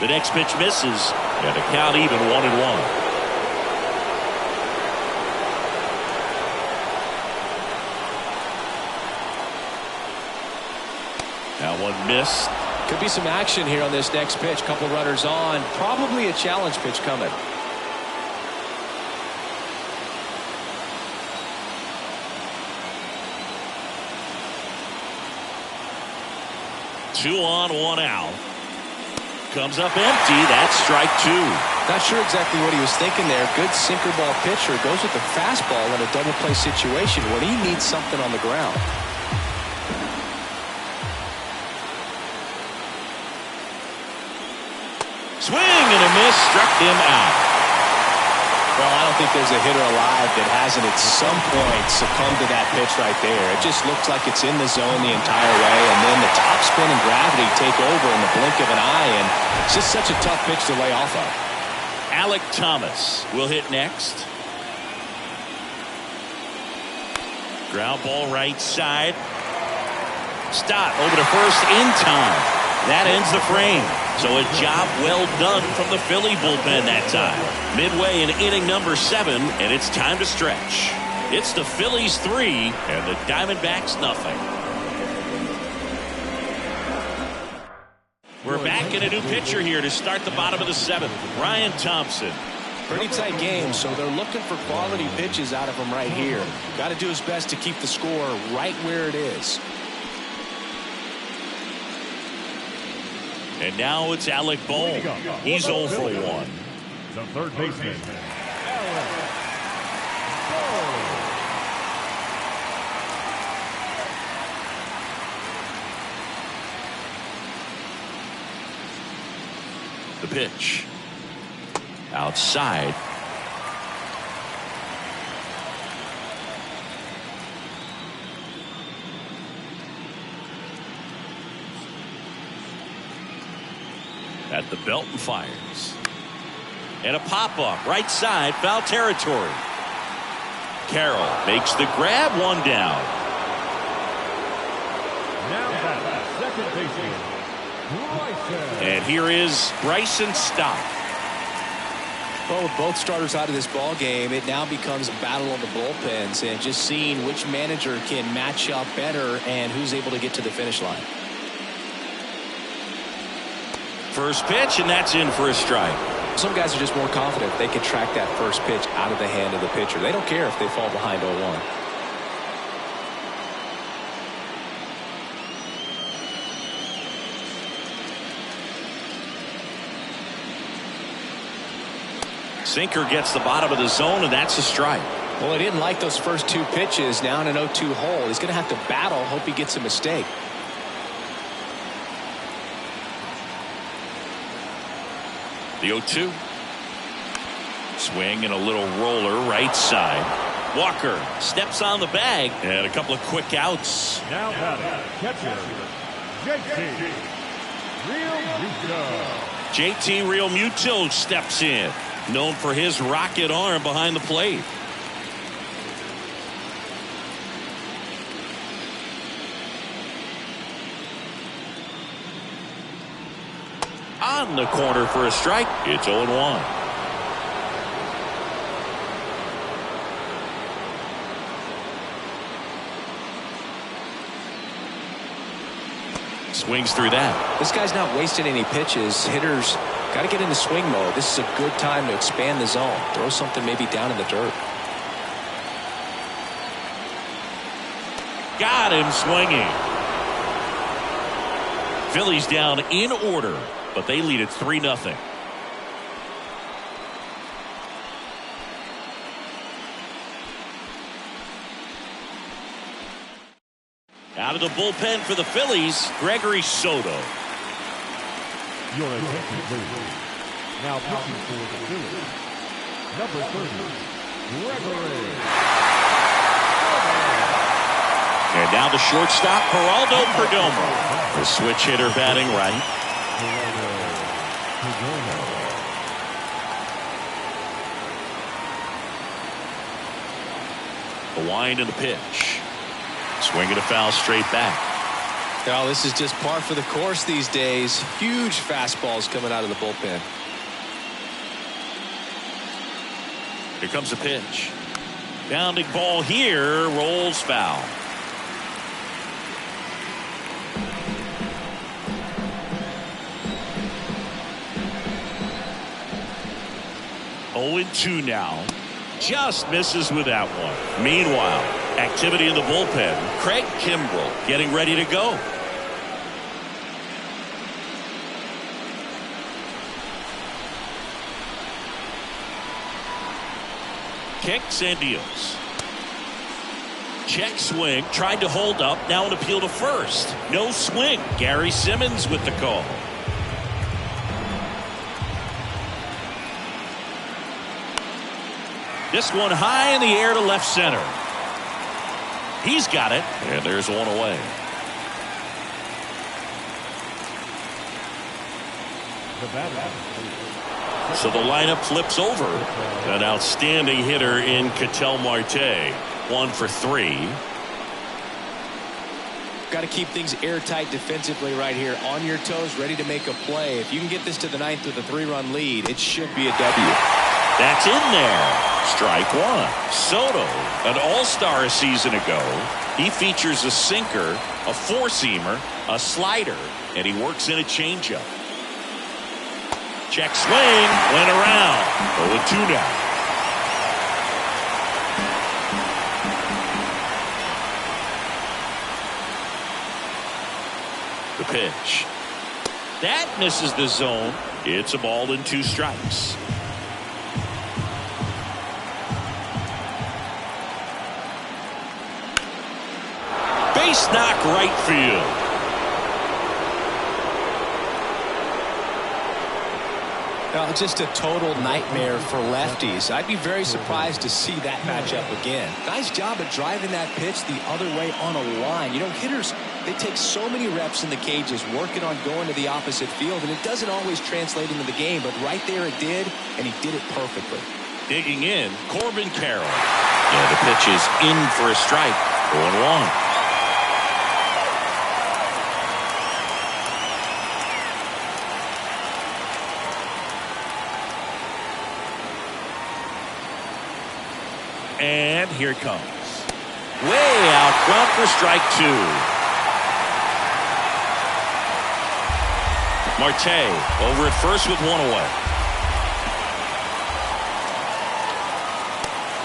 The next pitch misses, and a count even 1-1. That one missed. Could be some action here on this next pitch. Couple runners on. Probably a challenge pitch coming. Two on, one out. Comes up empty. That's strike two. Not sure exactly what he was thinking there. Good sinker ball pitcher. Goes with the fastball in a double play situation when he needs something on the ground. Swing and a miss, struck him out. Well, I don't think there's a hitter alive that hasn't at some point succumbed to that pitch right there. It just looks like it's in the zone the entire way, and then the topspin and gravity take over in the blink of an eye, and it's just such a tough pitch to lay off of. Alec Thomas will hit next. Ground ball right side. Stop over to first in time. That ends the frame. So a job well done from the Philly bullpen that time. Midway in inning number 7, and it's time to stretch. It's the Phillies 3 and the Diamondbacks nothing. We're back in a new pitcher here to start the bottom of the 7th. Ryan Thompson. Pretty tight game, so they're looking for quality pitches out of him right here. Got to do his best to keep the score right where it is. And now it's Alec Bohm. He's 0 for 1. The third baseman, Alec Bohm. The pitch. Outside. At the belt and fires. And a pop-up right side, foul territory. Carroll makes the grab, one down. Now that's second baseman, Bryson. And here is Bryson Stott. Well, with both starters out of this ball game, it now becomes a battle on the bullpens and just seeing which manager can match up better and who's able to get to the finish line. First pitch, and that's in for a strike. Some guys are just more confident they can track that first pitch out of the hand of the pitcher. They don't care if they fall behind 0-1. Sinker gets the bottom of the zone, and that's a strike. Well, he didn't like those first two pitches. Now in an 0-2 hole, he's going to have to battle, hope he gets a mistake. The 0-2. Swing and a little roller right side. Walker steps on the bag, and a couple of quick outs. Now batting, catcher, JT Realmuto steps in, known for his rocket arm behind the plate. On the corner for a strike. It's 0-1. Swings through that. This guy's not wasting any pitches. Hitters got to get into swing mode. This is a good time to expand the zone. Throw something maybe down in the dirt. Got him swinging. Phillies down in order, but they lead it 3-0. Out of the bullpen for the Phillies, Gregory Soto. Your attention, please. Now pitching for the Phillies, number 30, Gregory. And now the shortstop, Geraldo Perdomo. The switch hitter batting right. The wind and the pitch. Swinging a foul straight back. Oh, this is just par for the course these days. Huge fastballs coming out of the bullpen. Here comes the pitch. Bounding ball here, rolls foul. Oh, 2 now. Just misses with that one. Meanwhile, activity in the bullpen. Craig Kimbrell getting ready to go. Kicks and deals. Check swing. Tried to hold up. Now an appeal to first. No swing. Gary Simmons with the call. This one high in the air to left center. He's got it. And there's one away. So the lineup flips over. An outstanding hitter in Ketel Marte. 1 for 3. Got to keep things airtight defensively right here. On your toes, ready to make a play. If you can get this to the 9th with a 3-run lead, it should be a W. That's in there. Strike 1. Soto, an all-star a season ago. He features a sinker, a four-seamer, a slider, and he works in a changeup. Check swing, went around. 0-2 now. The pitch. That misses the zone. It's a ball and 2 strikes. Base knock right field. Now, just a total nightmare for lefties. I'd be very surprised to see that matchup again. Nice job of driving that pitch the other way on a line. You know, hitters, they take so many reps in the cages working on going to the opposite field, and it doesn't always translate into the game, but right there it did, and he did it perfectly. Digging in, Corbin Carroll. Yeah, the pitch is in for a strike. 0-1. And here it comes. Way out front for strike two. Marte over at first with one away.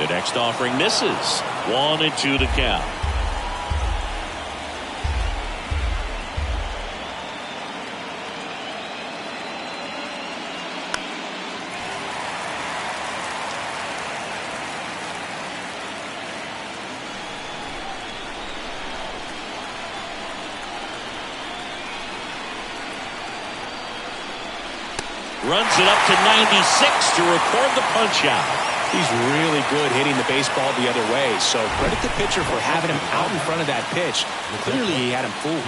The next offering misses. 1-2 to count. Runs it up to 96 to record the punch out. He's really good hitting the baseball the other way, so credit the pitcher for having him out in front of that pitch. Clearly he had him fooled.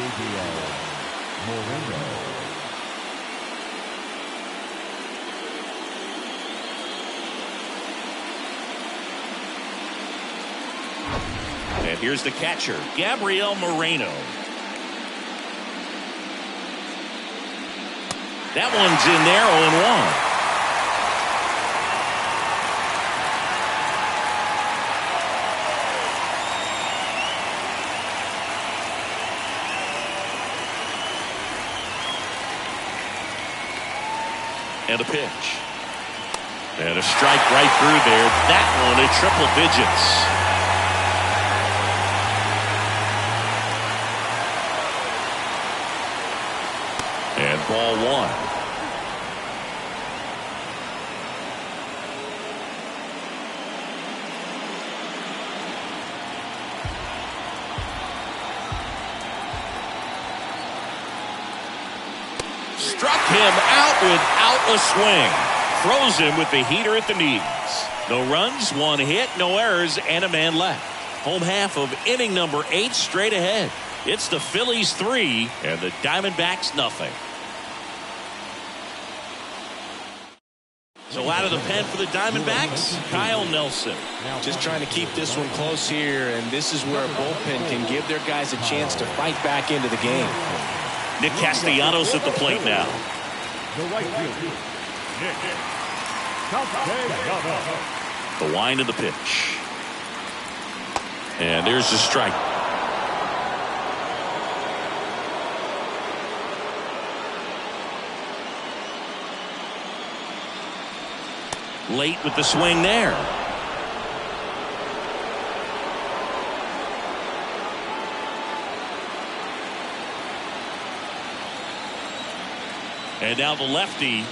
And here's the catcher, Gabriel Moreno. That one's in there, 0-1. And a pitch. And a strike right through there. That one at triple digits. And ball one. Struck him out without a swing. Throws him with the heater at the knees. No runs, one hit, no errors, and a man left. Home half of inning number 8 straight ahead. It's the Phillies 3 and the Diamondbacks nothing. So out of the pen for the Diamondbacks, Kyle Nelson. Just trying to keep this one close here, and this is where a bullpen can give their guys a chance to fight back into the game. Nick Castellanos at the plate now. The right fielder, Nick Castellanos. The wind of the pitch. And there's the strike. Late with the swing there. And now the lefty.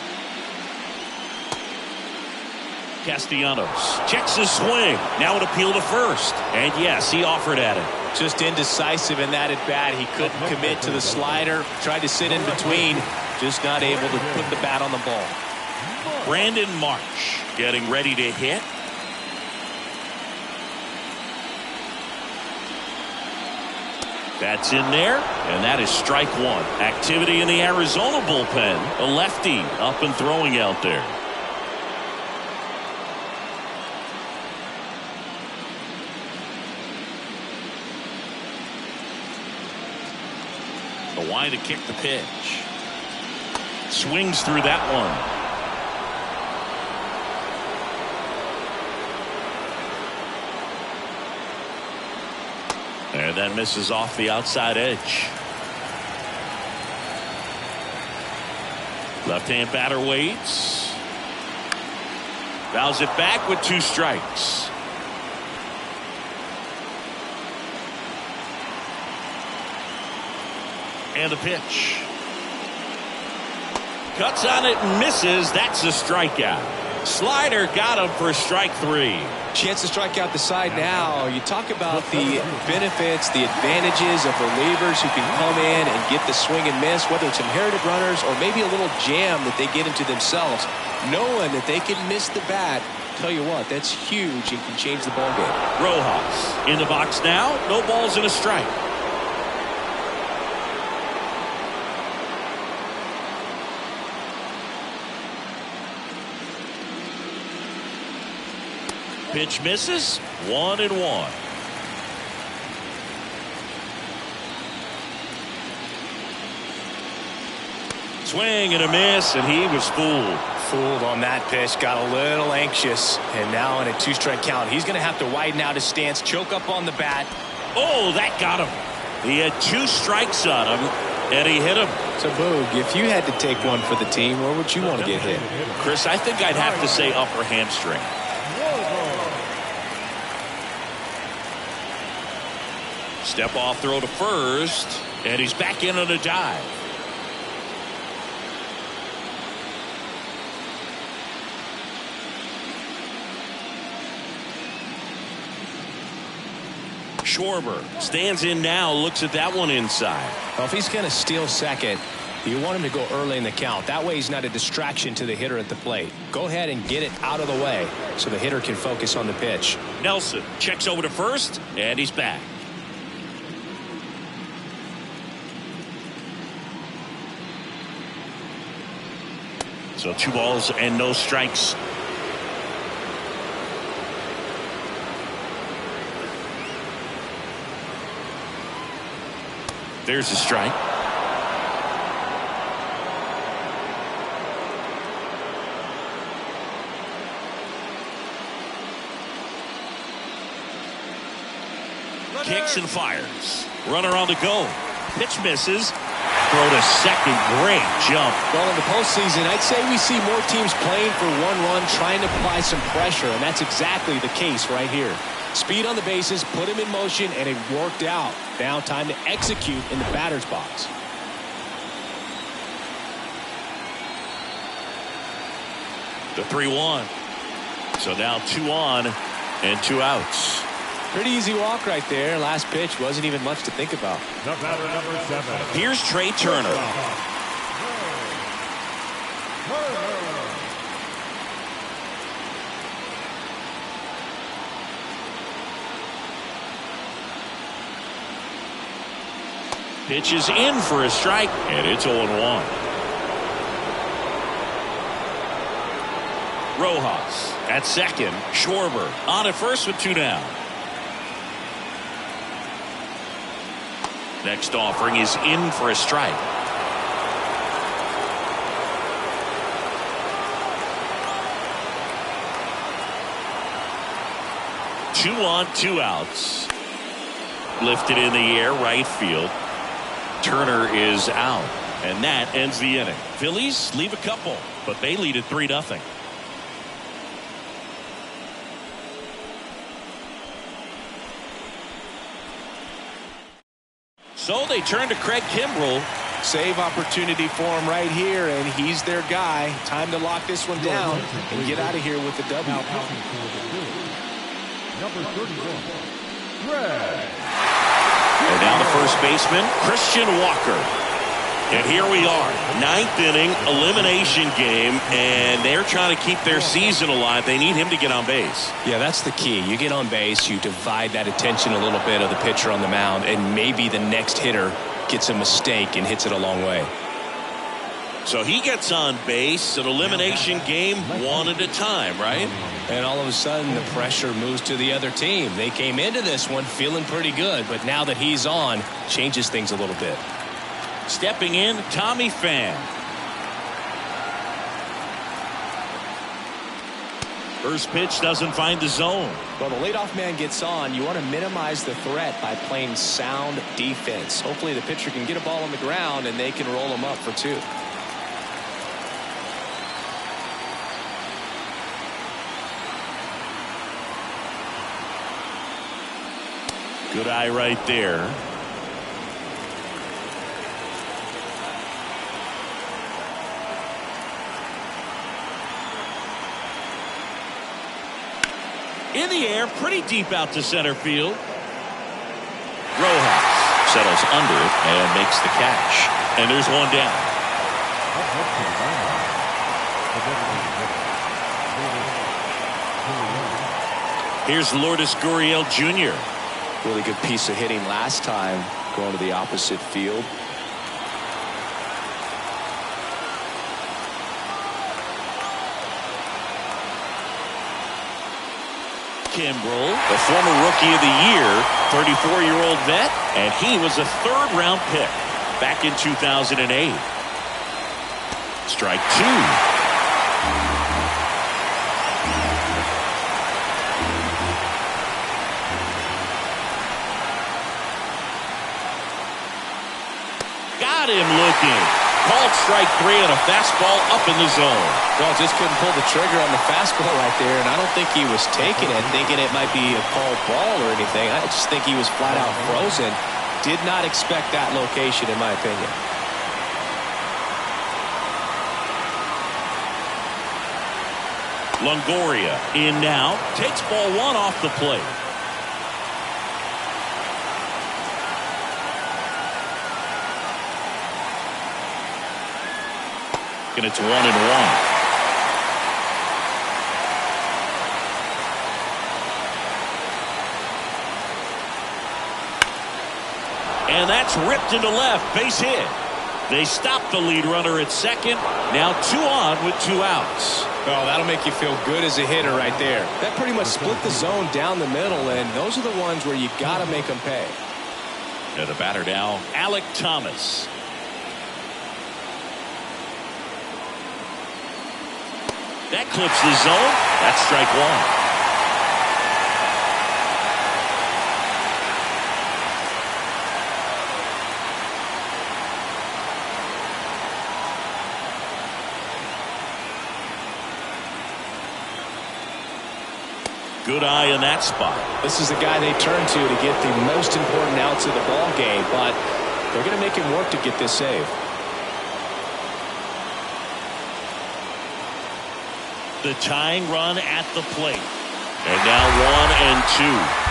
Castellanos checks his swing. Now an appeal to first. And yes, he offered at it. Just indecisive in that at bat. He couldn't commit to the slider. Tried to sit in between. Just not able to put the bat on the ball. Brandon March getting ready to hit. That's in there, and that is strike one. Activity in the Arizona bullpen. A lefty up and throwing out there. The wind to kick the pitch. Swings through that one. And that misses off the outside edge. Left-hand batter waits. Fouls it back with 2 strikes. And the pitch. Cuts on it and misses. That's a strikeout. Slider got him for strike 3. Chance to strike out the side now. You talk about the benefits, the advantages of relievers who can come in and get the swing and miss, whether it's inherited runners or maybe a little jam that they get into themselves. Knowing that they can miss the bat, tell you what, that's huge and can change the ball game. Rojas in the box now. No balls and a strike. Pitch misses. 1-1. Swing and a miss, and he was fooled. Fooled on that pitch, got a little anxious, and now in a 2-strike count, he's going to have to widen out his stance, choke up on the bat. Oh, that got him. He had 2 strikes on him, and he hit him. So, Boog, if you had to take one for the team, where would you want to get hit? Chris, I think I'd have to say upper hamstring. Step off throw to first, and he's back in on a dive. Schwarber stands in now, looks at that one inside. Well, if he's going to steal second, you want him to go early in the count. That way he's not a distraction to the hitter at the plate. Go ahead and get it out of the way so the hitter can focus on the pitch. Nelson checks over to first, and he's back. So 2 balls and no strikes. There's a strike. Kicks and fires. Runner on the go. Pitch misses. Throw to second. Great jump. Well, in the postseason, I'd say we see more teams playing for 1 run, trying to apply some pressure, and that's exactly the case right here. Speed on the bases, put him in motion, and it worked out. Now time to execute in the batter's box. The 3-1. So now 2 on and 2 outs. Pretty easy walk right there. Last pitch wasn't even much to think about. The batter, number 7. Here's Trey Turner. Pitch is in for a strike, and it's 0-1. Rojas at second. Schwarber on at first with 2 down. Next offering is in for a strike. Two on, 2 outs. Lifted in the air, right field. Turner is out, and that ends the inning. Phillies leave a couple, but they lead at 3-0. So they turn to Craig Kimbrell. Save opportunity for him right here, and he's their guy. Time to lock this one down and get out of here with the W. Number 31, Greg. And now the first baseman, Christian Walker. And here we are, 9th inning, elimination game, and they're trying to keep their season alive. They need him to get on base. Yeah, that's the key. You get on base, you divide that attention a little bit of the pitcher on the mound, and maybe the next hitter gets a mistake and hits it a long way. So he gets on base, an elimination game, 1 at a time, right? And all of a sudden, the pressure moves to the other team. They came into this one feeling pretty good, but now that he's on, changes things a little bit. Stepping in, Tommy Pham. First pitch doesn't find the zone. Well, the leadoff man gets on. You want to minimize the threat by playing sound defense. Hopefully the pitcher can get a ball on the ground and they can roll him up for 2. Good eye right there. In the air, pretty deep out to center field. Rojas settles under it and makes the catch. And there's 1 down. Here's Lourdes Gurriel Jr. Really good piece of hitting last time, going to the opposite field. Kimbrell, the former Rookie of the Year, 34-year-old vet, and he was a 3rd-round pick back in 2008. Strike two. Got him looking. Called strike three and a fastball up in the zone. Well, just couldn't pull the trigger on the fastball right there, and I don't think he was taking it, thinking it might be a called ball or anything. I just think he was flat out frozen. Did not expect that location, in my opinion. Longoria in now. Takes ball one off the plate. And it's 1-1. And that's ripped into left. Base hit. They stop the lead runner at second. Now 2 on with 2 outs. Well, that'll make you feel good as a hitter right there. That pretty much split the zone down the middle, and those are the ones where you got to make them pay. And the batter now, Alec Thomas. That clips the zone. That's strike one. Good eye in that spot. This is the guy they turn to get the most important outs of the ball game, but they're going to make him work to get this save. The tying run at the plate. And now 1-2.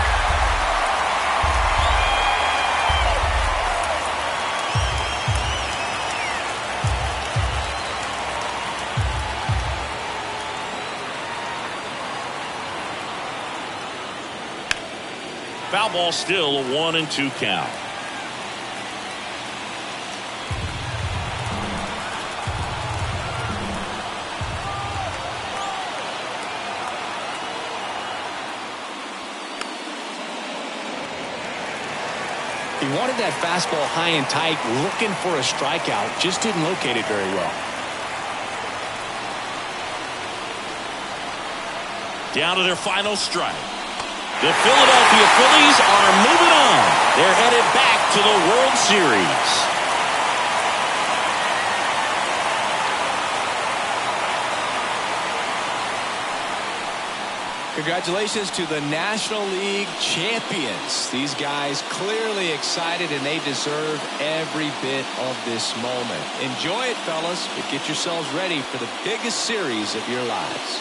Foul ball, still a 1-2 count. He wanted that fastball high and tight, looking for a strikeout, just didn't locate it very well. Down to their final strike. The Philadelphia Phillies are moving on. They're headed back to the World Series. Congratulations to the National League champions. These guys clearly excited, and they deserve every bit of this moment. Enjoy it, fellas, but get yourselves ready for the biggest series of your lives.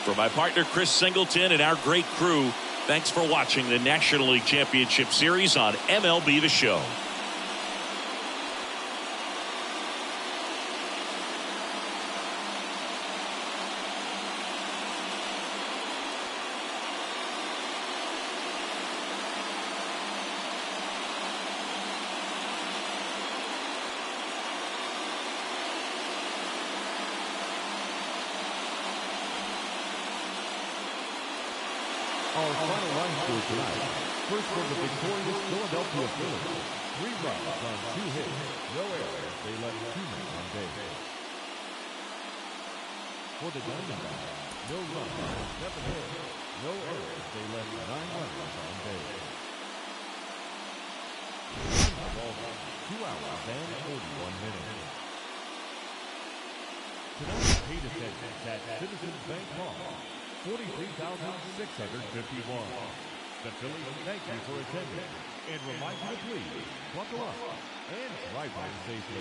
For my partner Chris Singleton and our great crew, thanks for watching the National League Championship Series on MLB The Show. Our final line score tonight. First for the victorious Philadelphia Phillies. 3 runs on 2 hits. No errors. They left 2 men on base. For the Diamondbacks, no runs on 7 hits. No errors. They left 9 runners on base. Ball 2 hours and 41 minutes. Tonight's paid attendance at Citizens Bank Hall. 43,651. The Phillies thank you for attending and remind you to please buckle up and drive home safely.